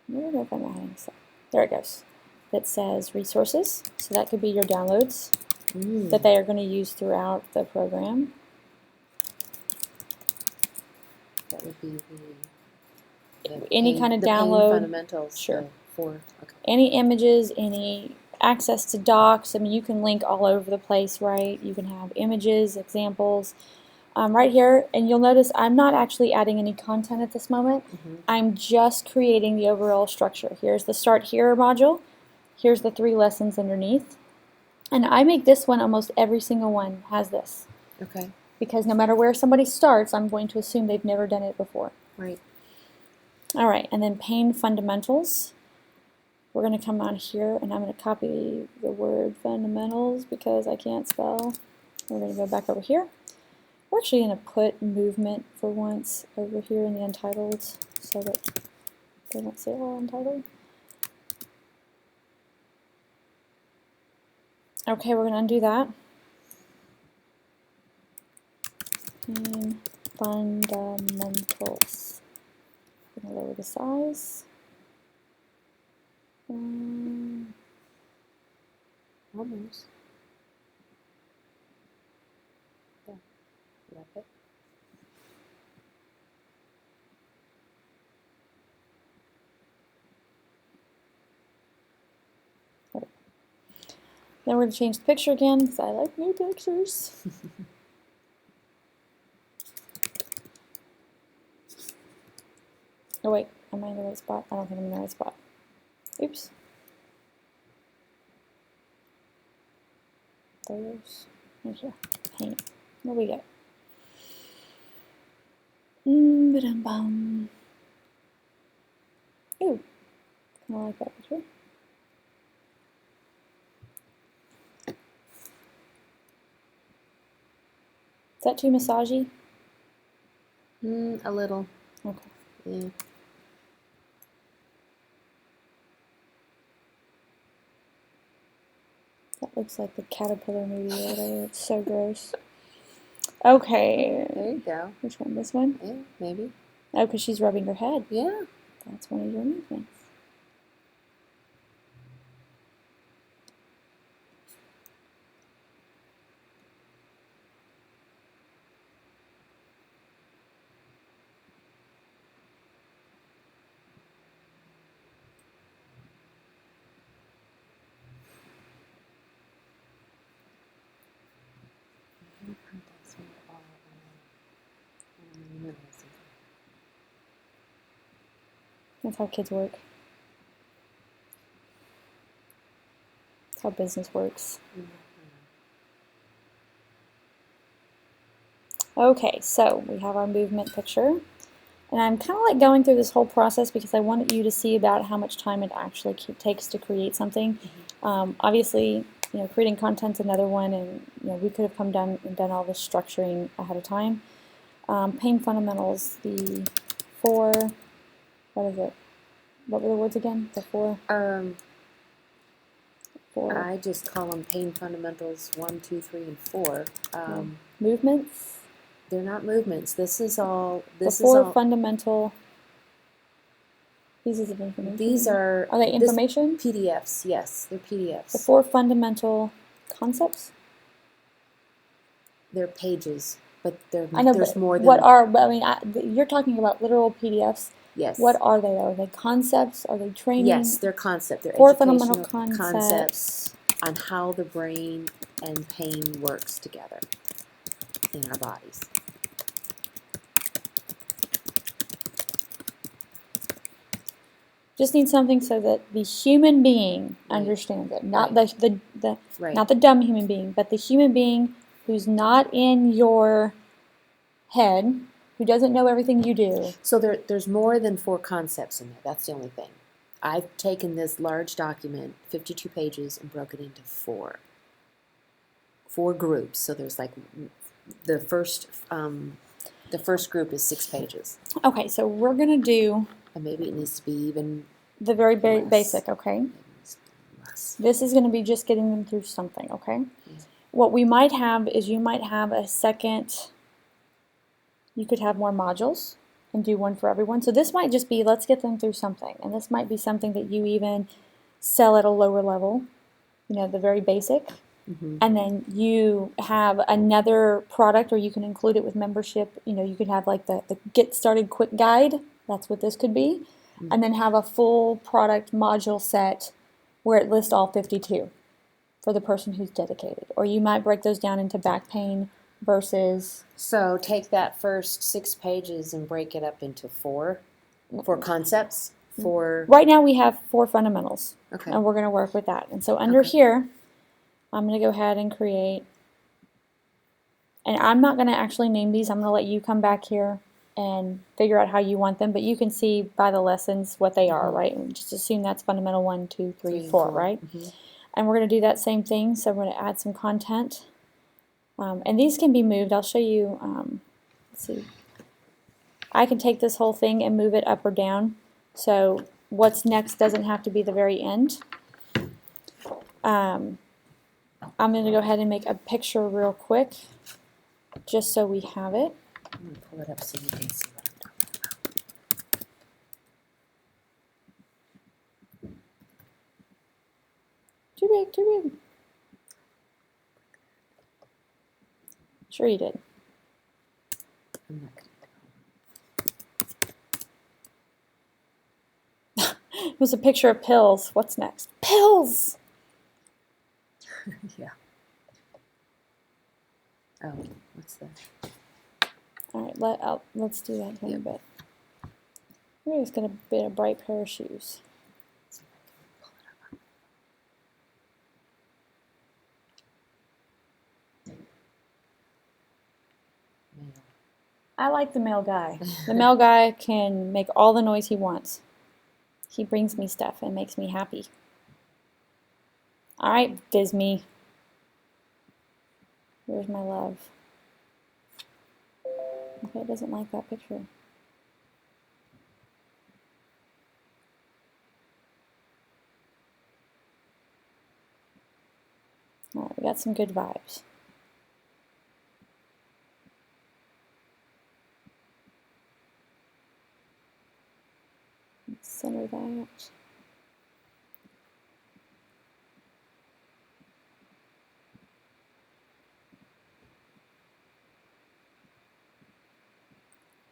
I don't know if I'm adding stuff. There it goes. That says resources. So that could be your downloads that they are going to use throughout the program. That would be any kind of download. Pain fundamentals. Sure. Okay. Any images, any access to docs. I mean, you can link all over the place, right? You can have images, examples. Right here, and you'll notice I'm not actually adding any content at this moment. I'm just creating the overall structure. Here's the Start Here module. Here's the 3 lessons underneath. And I make this one, almost every single one has this. Okay. Because no matter where somebody starts, I'm going to assume they've never done it before. Right. All right, and then pain fundamentals. We're going to come on here, and I'm going to copy the word fundamentals because I can't spell. We're going to go back over here. We're actually going to put movement for once over here in the untitled so that they don't say all untitled. Okay, we're going to undo that. And fundamentals. I'm going to lower the size. Almost. Yeah. Love it. Then we're going to change the picture again because I like new pictures. Oh wait, am I in the right spot? I don't think I'm in the right spot. Oops. There's, right here, paint. What do we get? Ba-dum-bum. Ooh, kind of like that picture. Is that too massagey? A little. Okay. Yeah. That looks like the caterpillar movie over there. It's so gross. Okay. There you go. Which one? This one? Yeah, maybe. Oh, because she's rubbing her head. Yeah. That's one of your movements. That's how kids work. That's how business works. Okay, so we have our movement picture. And I'm kind of like going through this whole process because I wanted you to see about how much time it actually takes to create something. Obviously, creating content's another one, and we could have come down and done all this structuring ahead of time. Pain fundamentals, the four, what is it? What were the words again? The four? Four. I just call them pain fundamentals 1, 2, 3, and 4. Movements? They're not movements. This is all. These are the fundamental pieces of information. These are they information? PDFs, yes. They're PDFs. The 4 fundamental concepts? They're pages, but I know, there's more than what are, I mean, you're talking about literal PDFs. Yes. What are they? Are they concepts? Are they training? Yes, they're concepts. They're 4 fundamental concepts on how the brain and pain works together in our bodies. Just need something so that the human being understands it, not not the dumb human being, but the human being who's not in your head, who doesn't know everything you do. So there's more than 4 concepts in there. That's the only thing. I've taken this large document, 52 pages, and broke it into 4 groups. So there's like the first group is 6 pages. Okay, so we're gonna do. And maybe it needs to be even the very less. Basic, okay? Less. This is going to be just getting them through something, okay? What we might have is you might have a second, you could have more modules and do one for everyone. So this might just be, let's get them through something. And this might be something that you even sell at a lower level, the very basic. And then you have another product, or you can include it with membership. You could have like the Get Started Quick Guide. That's what this could be. And then have a full product module set where it lists all 52 for the person who's dedicated. Or you might break those down into back pain versus... So take that first 6 pages and break it up into 4 concepts. Right now we have 4 fundamentals. Okay. And we're going to work with that. And so under here, I'm going to go ahead and create... And I'm not going to actually name these. I'm going to let you come back here and figure out how you want them, but you can see by the lessons what they are, right? And just assume that's fundamental 1, 2, 3, 4, right? And we're going to do that same thing, so we're going to add some content. And these can be moved. I'll show you, let's see. I can take this whole thing and move it up or down, so what's next doesn't have to be the very end. I'm going to go ahead and make a picture real quick, just so we have it. I'm going to pull it up so you can see what I'm talking about. Too big, too big. Sure you did. I'm not going to. It was a picture of pills. What's next? Pills! Yeah. Oh, what's that? All right, let's do that here in a bit. We're just going to get a bright pair of shoes. I like the male guy. The male guy can make all the noise he wants. He brings me stuff and makes me happy. All right, Disney. Where's my love? Okay, it doesn't like that picture. All right, we got some good vibes. Let's center that.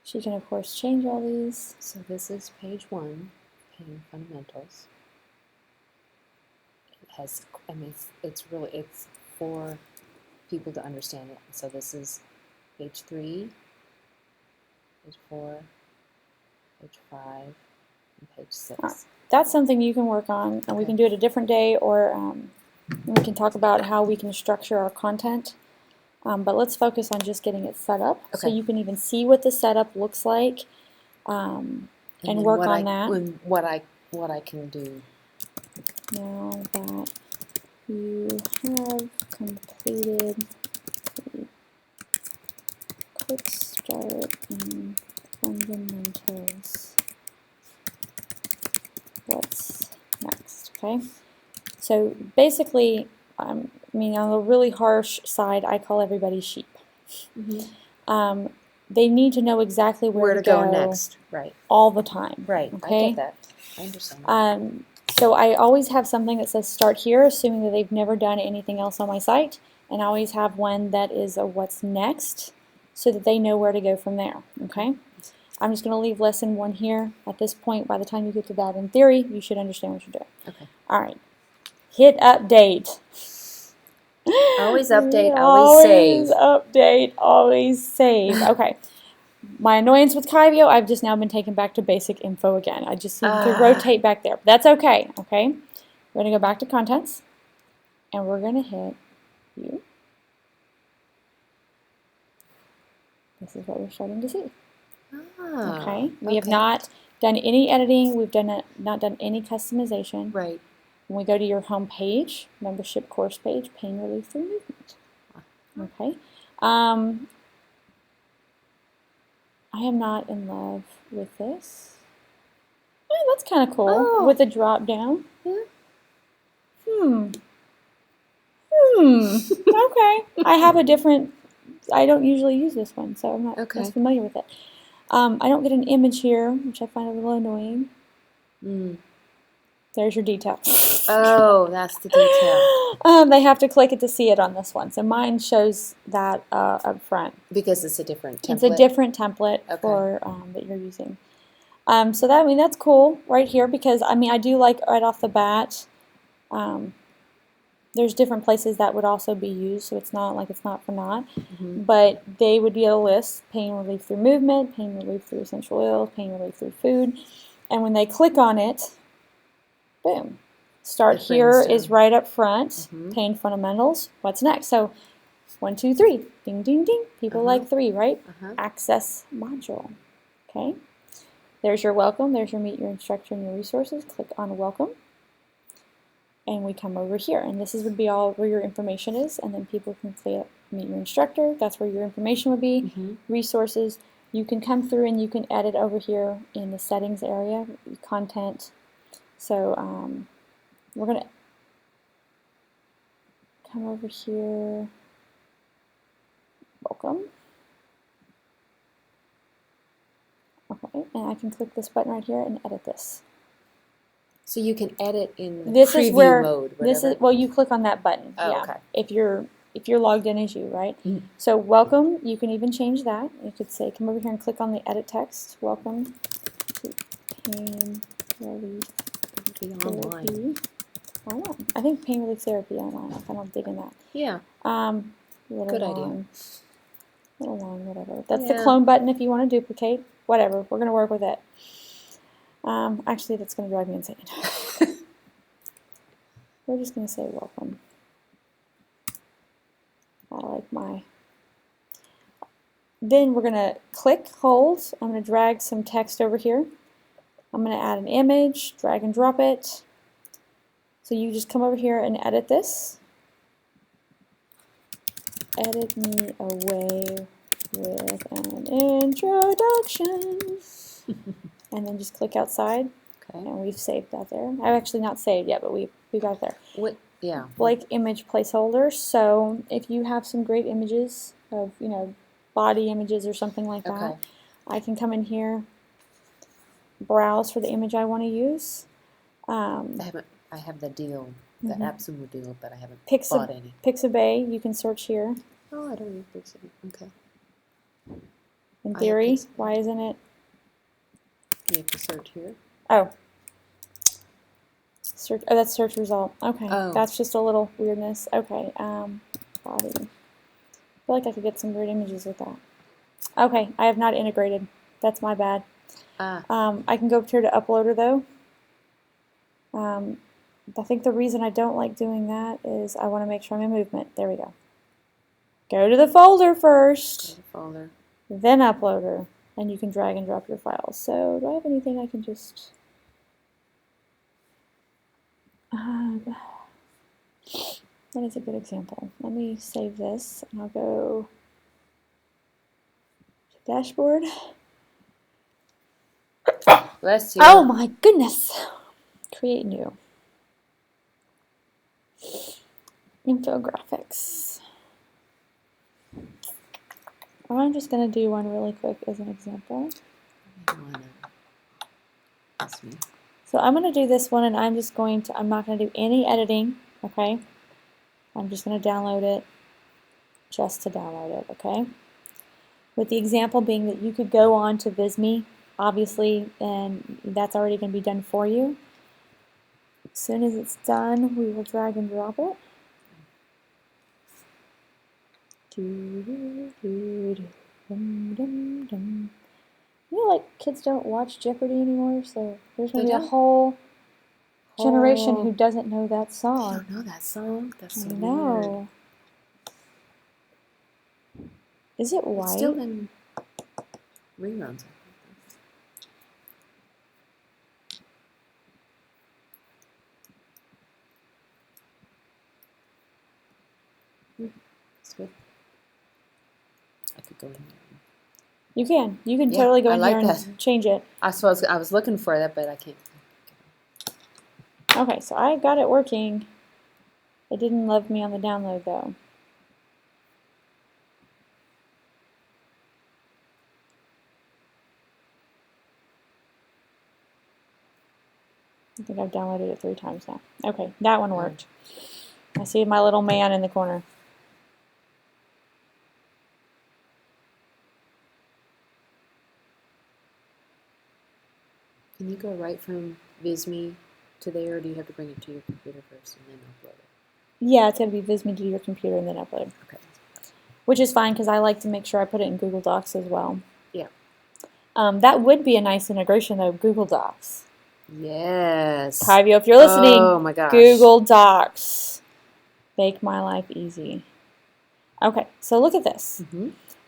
She can, of course, change all these. So this is page 1, Pain Fundamentals. It has, I mean, it's for people to understand it. So this is page 3, page 4, page 5, and page 6. That's something you can work on, and we can do it a different day, or we can talk about how we can structure our content. But let's focus on just getting it set up, so you can even see what the setup looks like. and then work on that. What I can do. Now that you have completed the quick start in fundamentals, what's next? Okay, so basically, I mean, on the really harsh side, I call everybody sheep. They need to know exactly where to go next, right? All the time. Right. Okay? I get that. I understand. So I always have something that says start here, assuming that they've never done anything else on my site, and I always have one that is a what's next, so that they know where to go from there. Okay? I'm just going to leave lesson 1 here. At this point, by the time you get to that in theory, you should understand what you're doing. Okay. All right. Hit update. Always update, always save. Always update, always save. Okay. My annoyance with Kyvio, I've just now been taken back to basic info again. I just need to rotate back there. But that's okay, okay? We're going to go back to contents, and we're going to hit view. This is what we're starting to see. Okay? We have not done any editing. We've not done any customization. Right. When we go to your home page, membership course page, pain relief through movement. Okay? I am not in love with this. Oh, that's kind of cool. With a drop down. Yeah. Okay. I have a different, I don't usually use this one, so I'm not as familiar with it. I don't get an image here, which I find a little annoying. There's your detail. Oh, that's the detail. They have to click it to see it on this one. So mine shows that up front. Because it's a different template? It's a different template for that you're using. So that, I mean, that's cool right here because, I mean, I do like right off the bat, there's different places that would also be used, so it's not like it's not for naught. But they would be able to list pain relief through movement, pain relief through essential oils, pain relief through food. And when they click on it, boom. Start here is right up front, pain fundamentals. What's next? So 1, 2, 3, ding, ding, ding. People like 3, right? Access module. Okay. There's your welcome. There's your meet your instructor and your resources. Click on welcome. And we come over here. And this would be all where your information is. And then people can click meet your instructor. That's where your information would be. Resources. You can come through and you can edit over here in the settings area, content. So we're going to come over here. Welcome. Okay, and I can click this button right here and edit this. So you can edit in the this preview is where, mode. This is well, you click on that button. Oh, okay. If you're logged in as you, right? So welcome. You can even change that. You could say, come over here and click on the edit text. Welcome to pain relief therapy online. I think pain relief therapy online. I kind of dig in that. Yeah. Good idea. Little long, whatever. That's the clone button if you want to duplicate. Whatever. We're going to work with it. Actually, that's going to drive me insane. We're just going to say welcome. I like my... Then we're going to click, hold. I'm going to drag some text over here. I'm going to add an image, drag and drop it. So you just come over here and edit this. Edit me away with an introduction. And then just click outside. Okay. And we've saved that there. I've actually not saved yet, but we got there. What? Yeah. Blank image placeholder. So if you have some great images of, you know, body images or something like that, I can come in here, browse for the image I want to use. I have the deal, the Absolute deal, but I haven't bought any. Pixabay, you can search here. Oh, I don't use Pixabay. Okay. In theory, why isn't it? You have to search here. Oh. Search. Oh, that's search result. Okay. Oh. That's just a little weirdness. Okay. Body. I feel like I could get some great images with that. Okay. I have not integrated. That's my bad. I can go up here to Uploader though. I think the reason I don't like doing that is I want to make sure I'm in movement. There we go. Go to the folder first. Go to the folder. Then Uploader. and you can drag and drop your files. So do I have anything I can just... that is a good example. Let me save this, and I'll go to dashboard. Bless you. Oh my goodness! Create new. Infographics. I'm just going to do one really quick as an example. That's me. So I'm going to do this one, and I'm not going to do any editing, okay? I'm just going to download it just to download it, okay? With the example being that you could go on to Visme, obviously, and that's already going to be done for you. As soon as it's done, we will drag and drop it. Like kids don't watch Jeopardy anymore, so there's going to be a whole generation who doesn't know that song. I don't know that song. That's so I know. weird. Is it white? It's still in reruns. I could go in there. You can. You can totally go in here and change it. I was looking for that, but I can't. Okay, so I got it working. It didn't love me on the download though. I think I've downloaded it 3 times now. Okay, that one worked. I see my little man in the corner. Can you go right from Visme to there, or do you have to bring it to your computer first and then upload it? Yeah, it's going to be Visme to your computer and then upload. Okay. Which is fine because I like to make sure I put it in Google Docs as well. Yeah. That would be a nice integration though, Google Docs. Yes. Kyvio, if you're listening, oh my gosh. Google Docs. Make my life easy. Okay, so look at this.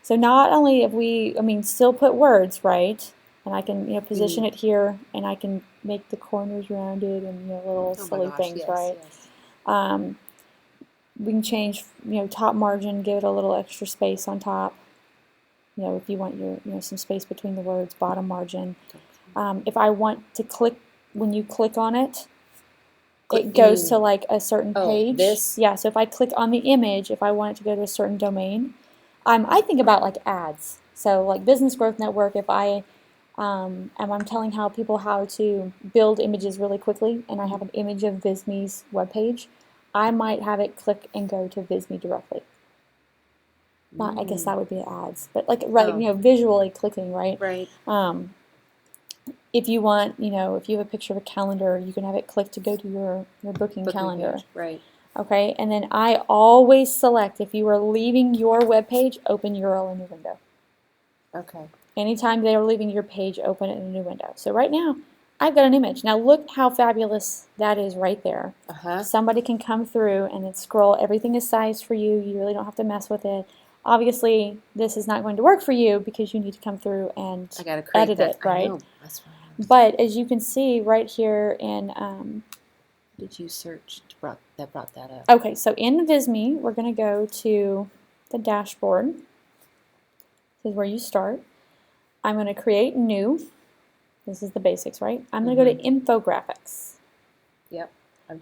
So not only have we, still put words, right? And I can, position it here, and I can make the corners rounded and, little silly things, yes, right? Yes. We can change, top margin, give it a little extra space on top. If you want your, some space between the words, bottom margin. If I want to click, when you click on it, it goes to like a certain page. This? Yeah, so if I click on the image, if I want it to go to a certain domain, I think about like ads. So like Business Growth Network, if I'm telling people how to build images really quickly, and I have an image of Visme's webpage, I might have it click and go to Visme directly. I guess that would be ads, but like visually clicking, right? Right. If you want, if you have a picture of a calendar, you can have it click to go to your booking calendar. Page. Right. Okay, and then I always select, if you are leaving your web page, open URL in your window. Okay. Anytime they are leaving your page, open it in a new window. So right now, I've got an image. Now look how fabulous that is right there. Somebody can come through and then scroll. Everything is sized for you. You really don't have to mess with it. Obviously, this is not going to work for you because you need to come through and edit it, right? I know. That's right. But as you can see right here in... did you search that brought that up? Okay, so in Visme, we're going to go to the dashboard. This is where you start. I'm going to create new. This is the basics, right? I'm going to go to infographics. Yep.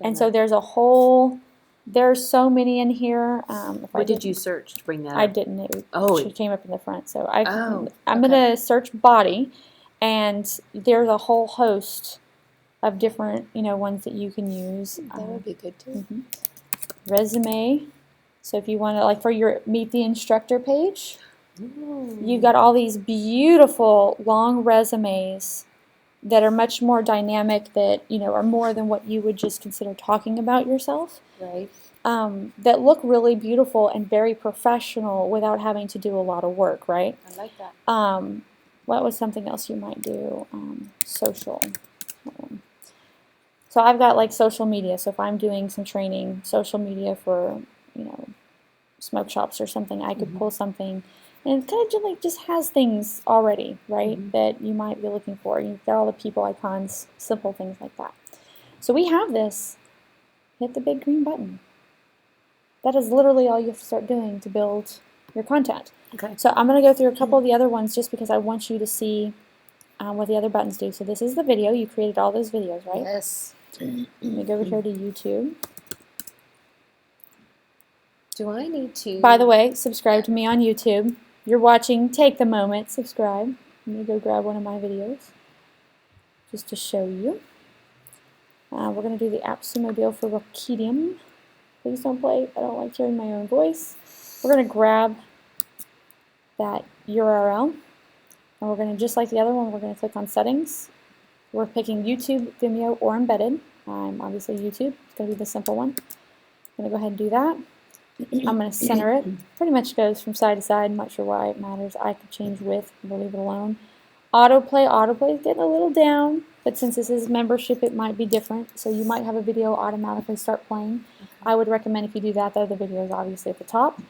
And so there's a whole... There's so many in here. What did you search to bring that up? I didn't. It came up in the front. So I'm okay. going to search body, and there's a whole host of different, ones that you can use. That would be good too. Resume. So if you want to, like for your Meet the Instructor page, you've got all these beautiful long resumes that are much more dynamic, that are more than what you would just consider talking about yourself. Right. That look really beautiful and very professional without having to do a lot of work, right? I like that. What was something else you might do? Social. So I've got like social media. So if I'm doing some training, social media for, smoke shops or something, I could pull something And it kind of like just has things already, right, Mhm. that you might be looking for. You've got all the people icons, simple things like that. So we have this. Hit the big green button. That is literally all you have to start doing to build your content. Okay. So I'm going to go through a couple of the other ones just because I want you to see what the other buttons do. So this is the video. You created all those videos, right? Yes. Let me go over here to YouTube. Do I need to? By the way, subscribe to me on YouTube. You're watching, take the moment, subscribe. Let me go grab one of my videos just to show you. We're going to do the Apsumobile for Rockidium. Please don't play. I don't like hearing my own voice. We're going to grab that URL, and we're going to, just like the other one, we're going to click on Settings. We're picking YouTube, Vimeo, or Embedded. Obviously YouTube. It's going to be the simple one. I'm going to go ahead and do that. I'm going to center it. Pretty much goes from side to side. I'm not sure why it matters. I could change width. We'll leave it alone. Autoplay is getting a little down, but since this is membership, it might be different. So you might have a video automatically start playing. Okay. I would recommend if you do that, though, the video is obviously at the top.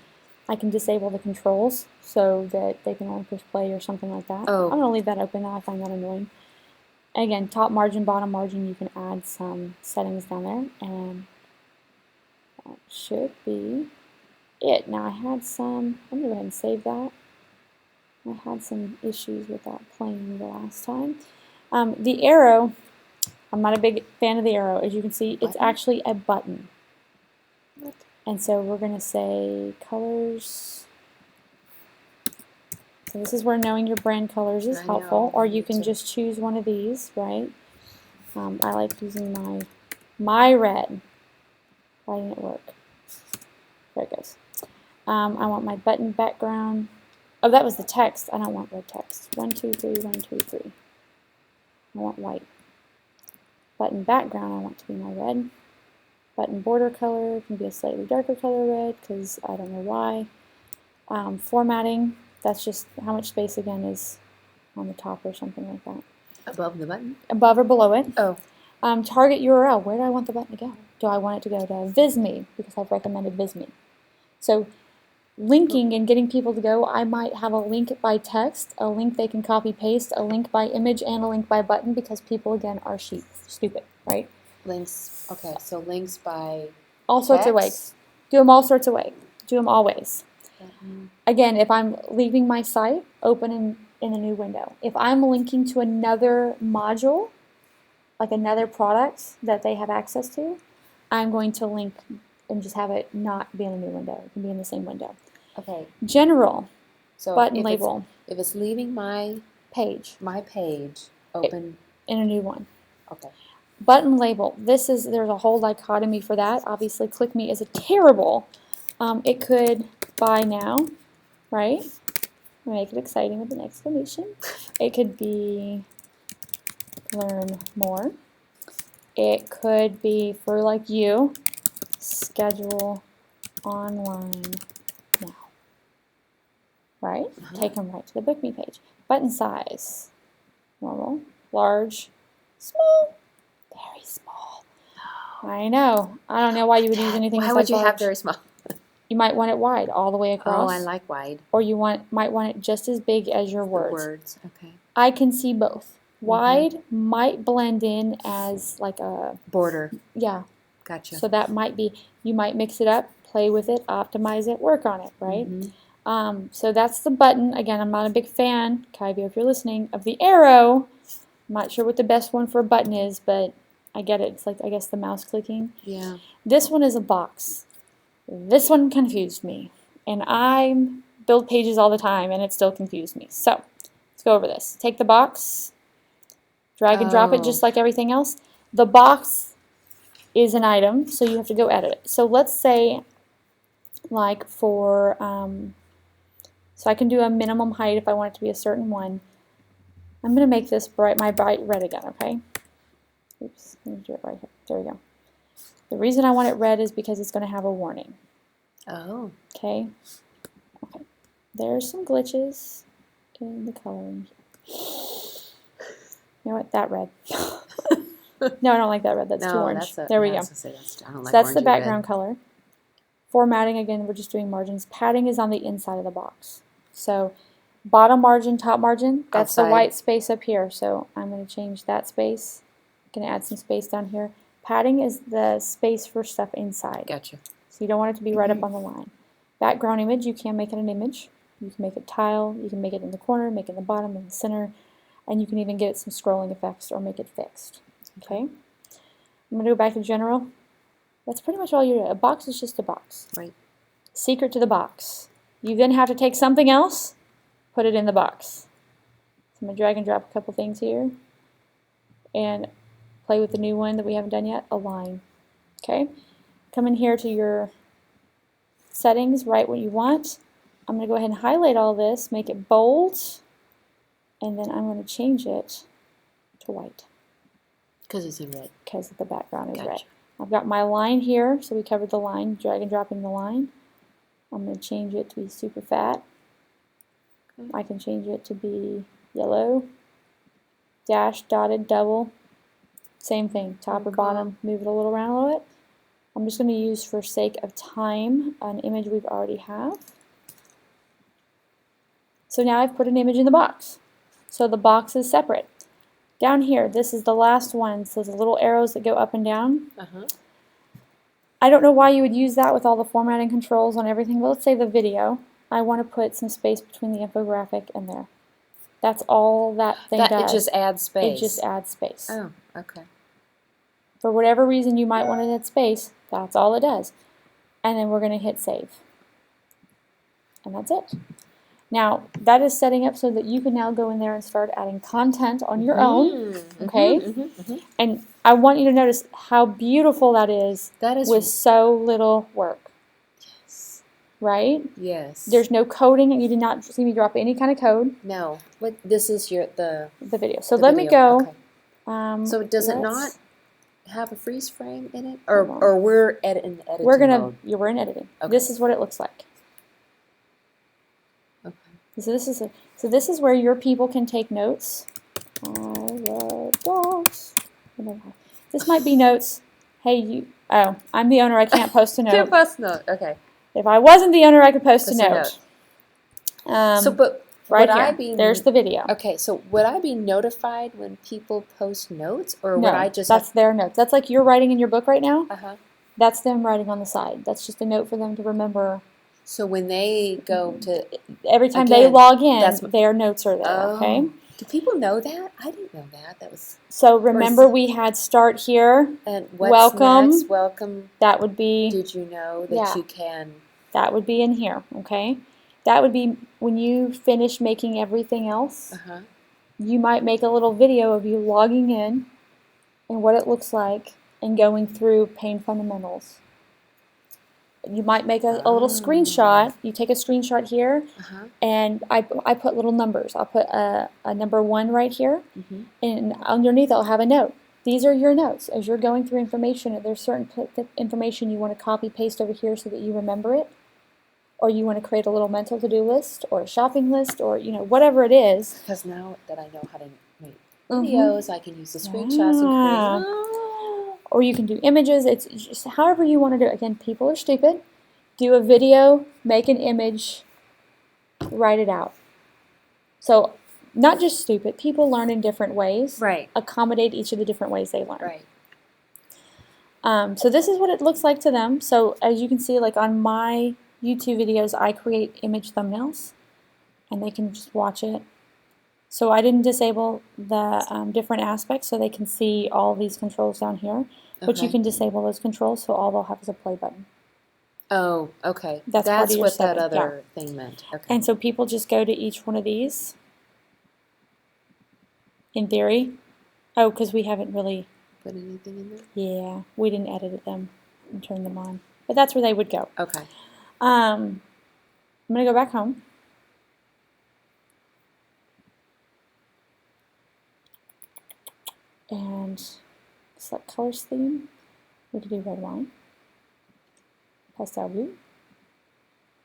I can disable the controls so that they can only push play or something like that. Oh. I'm going to leave that open. I find that annoying. Again, top margin, bottom margin, you can add some settings down there, and that should be it. Now I had some, let me go ahead and save that. I had some issues with that playing the last time. The arrow, I'm not a big fan of the arrow. As you can see, it's actually a button. What? And so we're going to say colors. So this is where knowing your brand colors is helpful, or you can just choose one of these, right? I like using my red. Why didn't it work? There it goes. I want my button background. Oh, that was the text. I don't want red text. 1, 2, 3, 1, 2, 3. I want white. Button background, I want to be my red. Button border color can be a slightly darker color red because I don't know why. Formatting, that's just how much space again is on the top or something like that. Above the button? Above or below it. Oh. Target URL, where do I want the button to go? Do I want it to go to Visme because I've recommended Visme? So linking and getting people to go, I might have a link by text, a link they can copy paste, a link by image, and a link by button because people, again, are stupid, right? Links, okay, so links by all sorts of ways. Do them all sorts of ways. Do them always. Again, if I'm leaving my site open in a new window, if I'm linking to another module, like another product that they have access to, I'm going to link and just have it not be in a new window. It can be in the same window. Okay. General, so button label. If it's leaving my page open in a new one. Okay. Button label. There's a whole dichotomy for that. Obviously, Click Me is a terrible. It could buy now, right? Make it exciting with an exclamation. It could be learn more. It could be for like you, schedule online now. Right? Take them right to the Book Me page. Button size. Normal, large, small, very small. I know. I don't know why you would use anything Why besides would you large. have very small? You might want it wide all the way across. Oh, I like wide. Or you might want it just as big as your words. Words, okay. I can see both. Wide might blend in as like a border. Yeah. Gotcha. So that might be, you might mix it up, play with it, optimize it, work on it, right? So that's the button. Again, I'm not a big fan, Kyvio, if you're listening, of the arrow. I'm not sure what the best one for a button is, but I get it. It's like, I guess, the mouse clicking. Yeah. This one is a box. This one confused me. And I build pages all the time, and it still confused me. So let's go over this. Take the box, drag and drop it just like everything else. The box is an item, so you have to go edit it. So let's say, like for, so I can do a minimum height if I want it to be a certain one. I'm going to make this my bright red again, okay? Oops, let me do it right here. There we go. The reason I want it red is because it's going to have a warning. Oh. Okay. Okay. There's some glitches in the coloring. You know what? That red. No, I don't like that red. That's too orange. There we go. So that's the background color. Formatting, again, we're just doing margins. Padding is on the inside of the box. So bottom margin, top margin, that's the Outside. white space up here. So I'm going to change that space. I'm going to add some space down here. Padding is the space for stuff inside. Gotcha. So you don't want it to be right up on the line. Background image, you can make it an image. You can make it tile, you can make it in the corner, make it in the bottom, in the center, and you can even get it some scrolling effects or make it fixed. Okay? I'm going to go back to general. That's pretty much all you do. A box is just a box. Right. Secret to the box. You then have to take something else, put it in the box. So I'm going to drag and drop a couple things here and play with the new one that we haven't done yet, align. Okay? Come in here to your settings, write what you want. I'm going to go ahead and highlight all this, make it bold, and then I'm going to change it to white. Because it's in red. Because the background is Gotcha. red. I've got my line here, so we covered the line, drag and drop in the line. I'm going to change it to be super fat. Okay. I can change it to be yellow, dash, dotted, double. Same thing, top or bottom, move it a little around a little bit. I'm just going to use, for sake of time, an image we've already have. So now I've put an image in the box. So the box is separate. Down here, this is the last one. So the little arrows that go up and down. I don't know why you would use that with all the formatting controls on everything, but let's say the video. I want to put some space between the infographic and there. That's all that thing does. It just adds space. It just adds space. Oh, okay. For whatever reason you might want to add space, that's all it does. And then we're going to hit save. And that's it. Now, that is setting up so that you can now go in there and start adding content on your own, okay? And I want you to notice how beautiful that is with so little work. Yes. Right? Yes. There's no coding, and you did not see me drop any kind of code. No. What? This is the video. So let me go. Okay. So does it not have a freeze frame in it, or we're in editing mode? We're in editing. Okay. This is what it looks like. Okay. So this is where your people can take notes. I love dogs. This might be notes. Hey, you. Oh, I'm the owner. I can't post a note. Can't post a note. Okay. If I wasn't the owner, I could post a note. But right here. There's the video. Okay. So would I be notified when people post notes, or would I just? That's their notes. That's like you're writing in your book right now. That's them writing on the side. That's just a note for them to remember. So when they go to every time they log in, their notes are there. Oh. Okay. Do people know that? I didn't know that. That was. So remember, we had start here. And what's welcome. Next? Welcome. That would be. Did you know that you can? That would be in here. Okay. That would be when you finish making everything else. You might make a little video of you logging in and what it looks like and going through Pain Fundamentals. You might make a little screenshot. You take a screenshot here, and I put little numbers. I'll put a number 1 right here, and underneath I'll have a note. These are your notes. As you're going through information, if there's certain information you want to copy paste over here so that you remember it, or you want to create a little mental to-do list or a shopping list, or whatever it is. Because now that I know how to make videos, I can use the screenshots and create. Or you can do images. It's just however you want to do it. Again, people are stupid. Do a video, make an image, write it out. So not just stupid. People learn in different ways. Right. Accommodate each of the different ways they learn. Right. So this is what it looks like to them. So as you can see, like on my YouTube videos, I create image thumbnails, and they can just watch it. So I didn't disable the different aspects so they can see all these controls down here. But you can disable those controls, so all they'll have is a play button. Oh, okay. That's what that other thing meant. Okay. And so people just go to each one of these, in theory. Oh, because we haven't really... Put anything in there? Yeah, we didn't edit them and turn them on. But that's where they would go. Okay. I'm going to go back home. And select colors theme. We could do red wine. Pastel blue.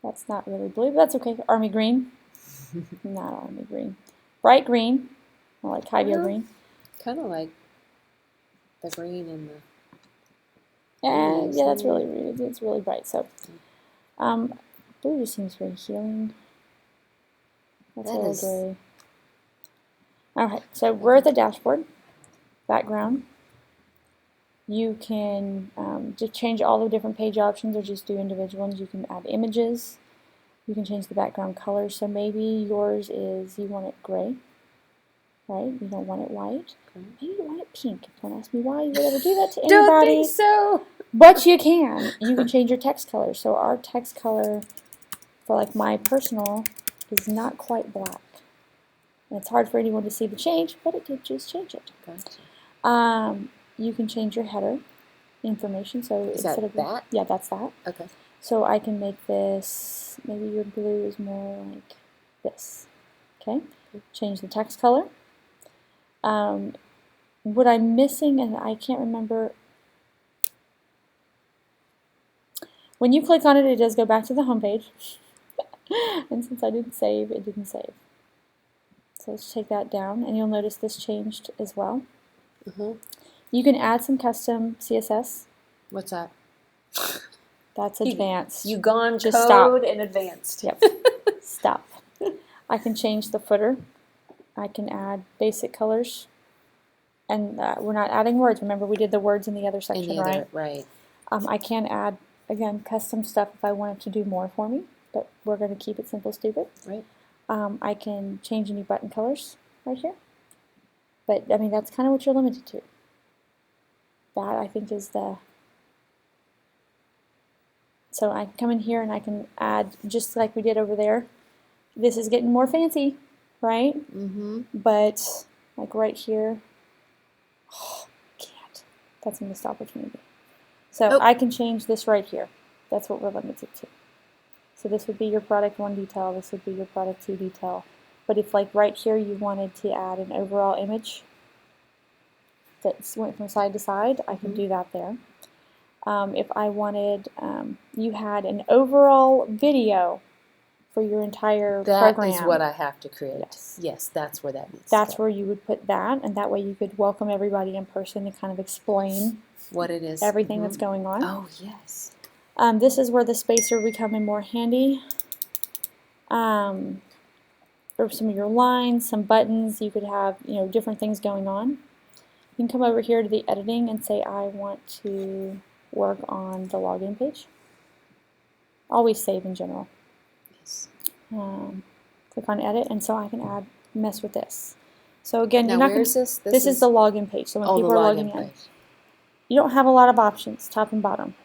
That's not really blue, but that's okay. Army green. Not army green. Bright green. I like Kyvio green. Kind of like the green in the... And yeah, that's it's really bright. So blue just seems very healing. That's That a little is- gray. Okay, so we're at the dashboard. Background. You can just change all the different page options or just do individual ones. You can add images. You can change the background color. So maybe yours is, you want it gray, right? You don't want it white. Maybe you want it pink. Don't ask me why you would ever do that to anybody. Don't think so. But you can. You can change your text color. So our text color for like my personal is not quite black. And it's hard for anyone to see the change, but it did just change it. Gotcha. You can change your header information. So Is instead of that? yeah, that's that. Okay. So I can make this, maybe your blue is more like this. Okay. Change the text color. What I'm missing, and I can't remember. When you click on it, it does go back to the home page. And since I didn't save, it didn't save. So let's take that down, and you'll notice this changed as well. You can add some custom CSS. What's that? That's advanced. You gone Just code stop. and advanced. Yep. Stop. I can change the footer. I can add basic colors. And we're not adding words. Remember, we did the words in the other section, right? Right. I can add, again, custom stuff if I wanted to do more for me, but we're going to keep it simple, stupid. Right. I can change any button colors right here. But, I mean, that's kind of what you're limited to. That, I think, is the... So I can come in here and I can add, just like we did over there. This is getting more fancy, right? But, like right here, can't. That's a missed opportunity. So I can change this right here. That's what we're limited to. So this would be your product 1 detail. This would be your product 2 detail. But if like right here you wanted to add an overall image that went from side to side, I can do that there. If I wanted, you had an overall video for your entire program. That is what I have to create. Yes. Yes, that's where that needs That's to go. where you would put that, and that way you could welcome everybody in person and kind of explain what it is. Everything that's going on. Oh, yes. This is where the spacer becoming more handy. Or some of your lines, some buttons, you could have, different things going on. You can come over here to the editing and say, I want to work on the login page. Always save in general. Yes. Click on edit, and so I can mess with this. So again, now you're not where is this? This is the login page. So when people are logging in, you don't have a lot of options, top and bottom.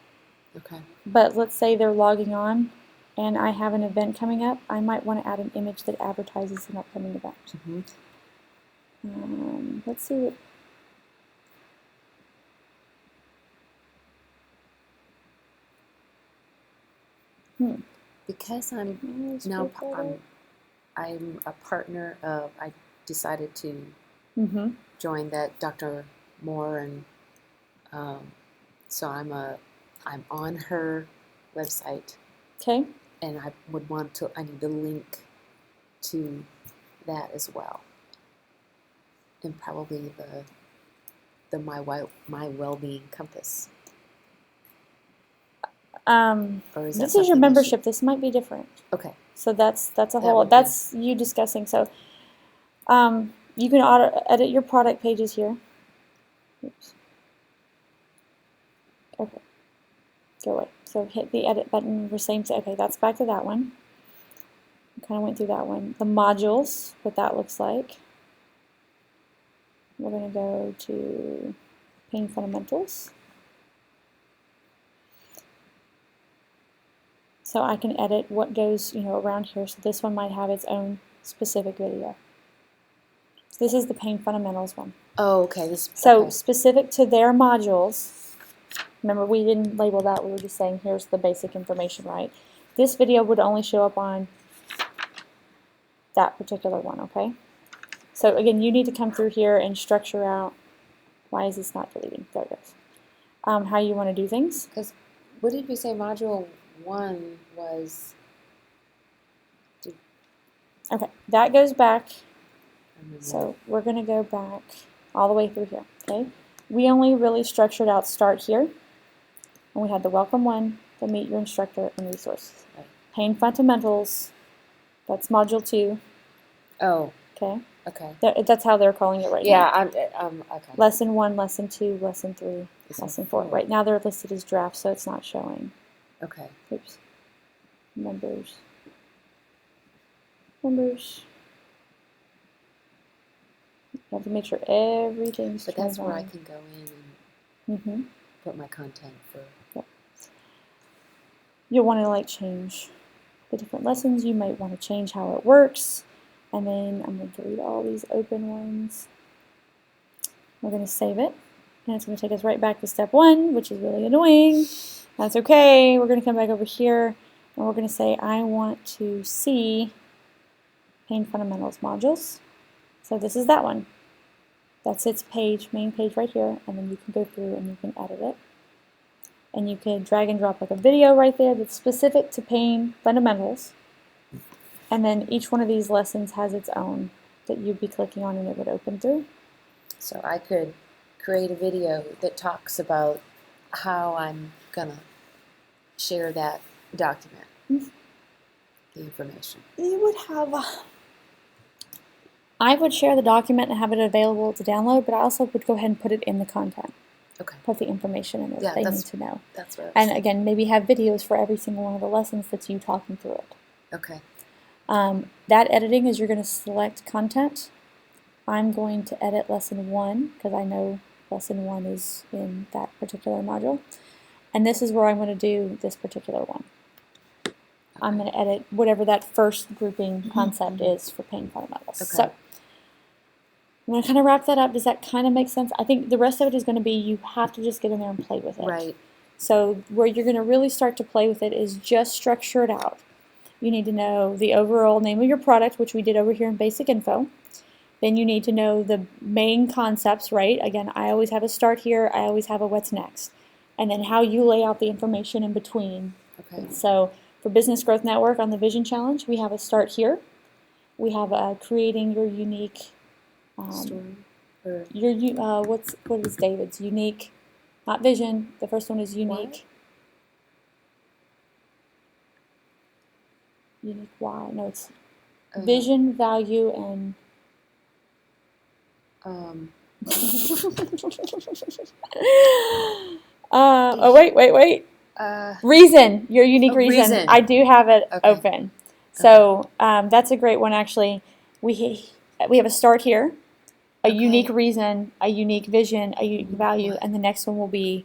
Okay. But let's say they're logging on, and I have an event coming up. I might want to add an image that advertises an upcoming event. Let's see what. Because I'm a partner of. I decided to join that Dr. Moore, and so I'm on her website. Okay. And I would want to. I need to link to that as well, and probably the my well-being compass. This is your membership. This might be different. Okay. So that's a whole. That's you discussing. So, you can edit your product pages here. Oops. Okay. Go away. So hit the edit button. We're saying, okay, that's back to that one. We kind of went through that one. The modules, what that looks like. We're going to go to Pain Fundamentals. So I can edit what goes, around here. So this one might have its own specific video. So this is the Pain Fundamentals one. Oh, okay. So specific to their modules. Remember, we didn't label that. We were just saying, here's the basic information, right? This video would only show up on that particular one, okay? So again, you need to come through here and structure out. Why is this not deleting? There it goes. How you want to do things. Because what did we say? Module 1 was. Okay, that goes back. So we're going to go back all the way through here. Okay, we only really structured out start here, and we had the welcome 1, the meet your instructor, and resources. Right. Pain fundamentals. That's module 2. Oh, Okay, okay. that's how they're calling it right Yeah, now. okay. Lesson 1, Lesson 2, Lesson 3, Lesson Lesson 4. 4. Right now they're listed as drafts, so it's not showing. Okay. Oops. Members. Members. You have to make sure everything's But turned that's where I on. can go in and put my content for. Yep. You'll want to like change the different lessons. You might want to change how it works. And then I'm going to delete all these open ones. We're going to save it. And it's going to take us right back to step 1, which is really annoying. That's okay. We're going to come back over here and we're going to say, I want to see Pain Fundamentals modules. So this is that one. That's its page, main page right here, and then you can go through and you can edit it. And you can drag and drop like a video right there that's specific to pain fundamentals. And then each one of these lessons has its own that you'd be clicking on and it would open through. So I could create a video that talks about how I'm gonna share that document, the information. You would have I would share the document and have it available to download, but I also would go ahead and put it in the content. Okay. Put the information in there that they need to know. That's what I was And thinking. again, maybe have videos for every single one of the lessons that's you talking through it. Okay. That editing is you're going to select content. I'm going to edit lesson 1 because I know lesson 1 is in that particular module. And this is where I'm going to do this particular one. I'm going to edit whatever that first grouping concept is for pain fundamentals. Okay. So I'm going to kind of wrap that up. Does that kind of make sense? I think the rest of it is going to be you have to just get in there and play with it. Right. So where you're going to really start to play with it is just structure it out. You need to know the overall name of your product, which we did over here in Basic Info. Then you need to know the main concepts, right? Again, I always have a start here. I always have a what's next. And then how you lay out the information in between. Okay. So for Business Growth Network on the Vision Challenge, we have a start here. We have creating your unique Story. Or what is David's unique? Not vision. The first one is unique. What? Unique why? No, it's vision, value, and wait. Reason. Your unique reason. I do have it open. So that's a great one actually. We have a start here, a unique reason, a unique vision, a unique value, and the next one will be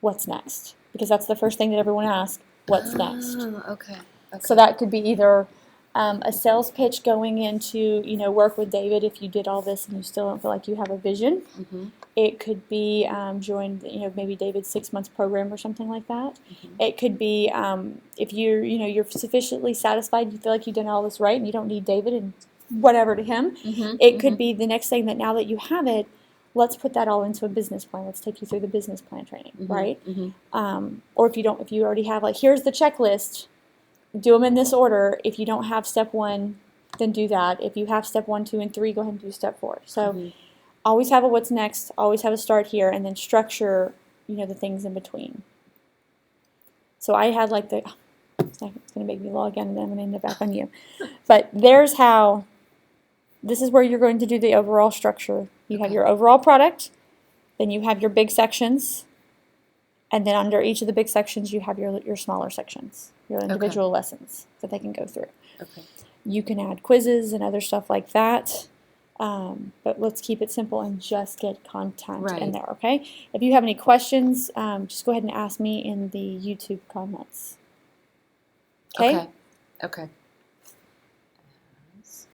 what's next. Because that's the first thing that everyone asks, what's next? Okay. So that could be either a sales pitch going into, work with David if you did all this and you still don't feel like you have a vision. It could be join, maybe David's 6 months program or something like that. It could be if you're sufficiently satisfied, you feel like you've done all this right and you don't need David and whatever to him. It could be the next thing that now that you have it, let's put that all into a business plan. Let's take you through the business plan training, right? Or if you already have here's the checklist, do them in this order. If you don't have step 1, then do that. If you have step 1, 2, and 3, go ahead and do step 4. So always have a what's next, always have a start here, and then structure, the things in between. So I had it's going to make me log in and then I'm going to end it back on you. But this is where you're going to do the overall structure. You have your overall product, then you have your big sections, and then under each of the big sections you have your smaller sections, your individual lessons that they can go through. You can add quizzes and other stuff like that, but let's keep it simple and just get content in there, okay? If you have any questions, just go ahead and ask me in the YouTube comments. Okay? Okay.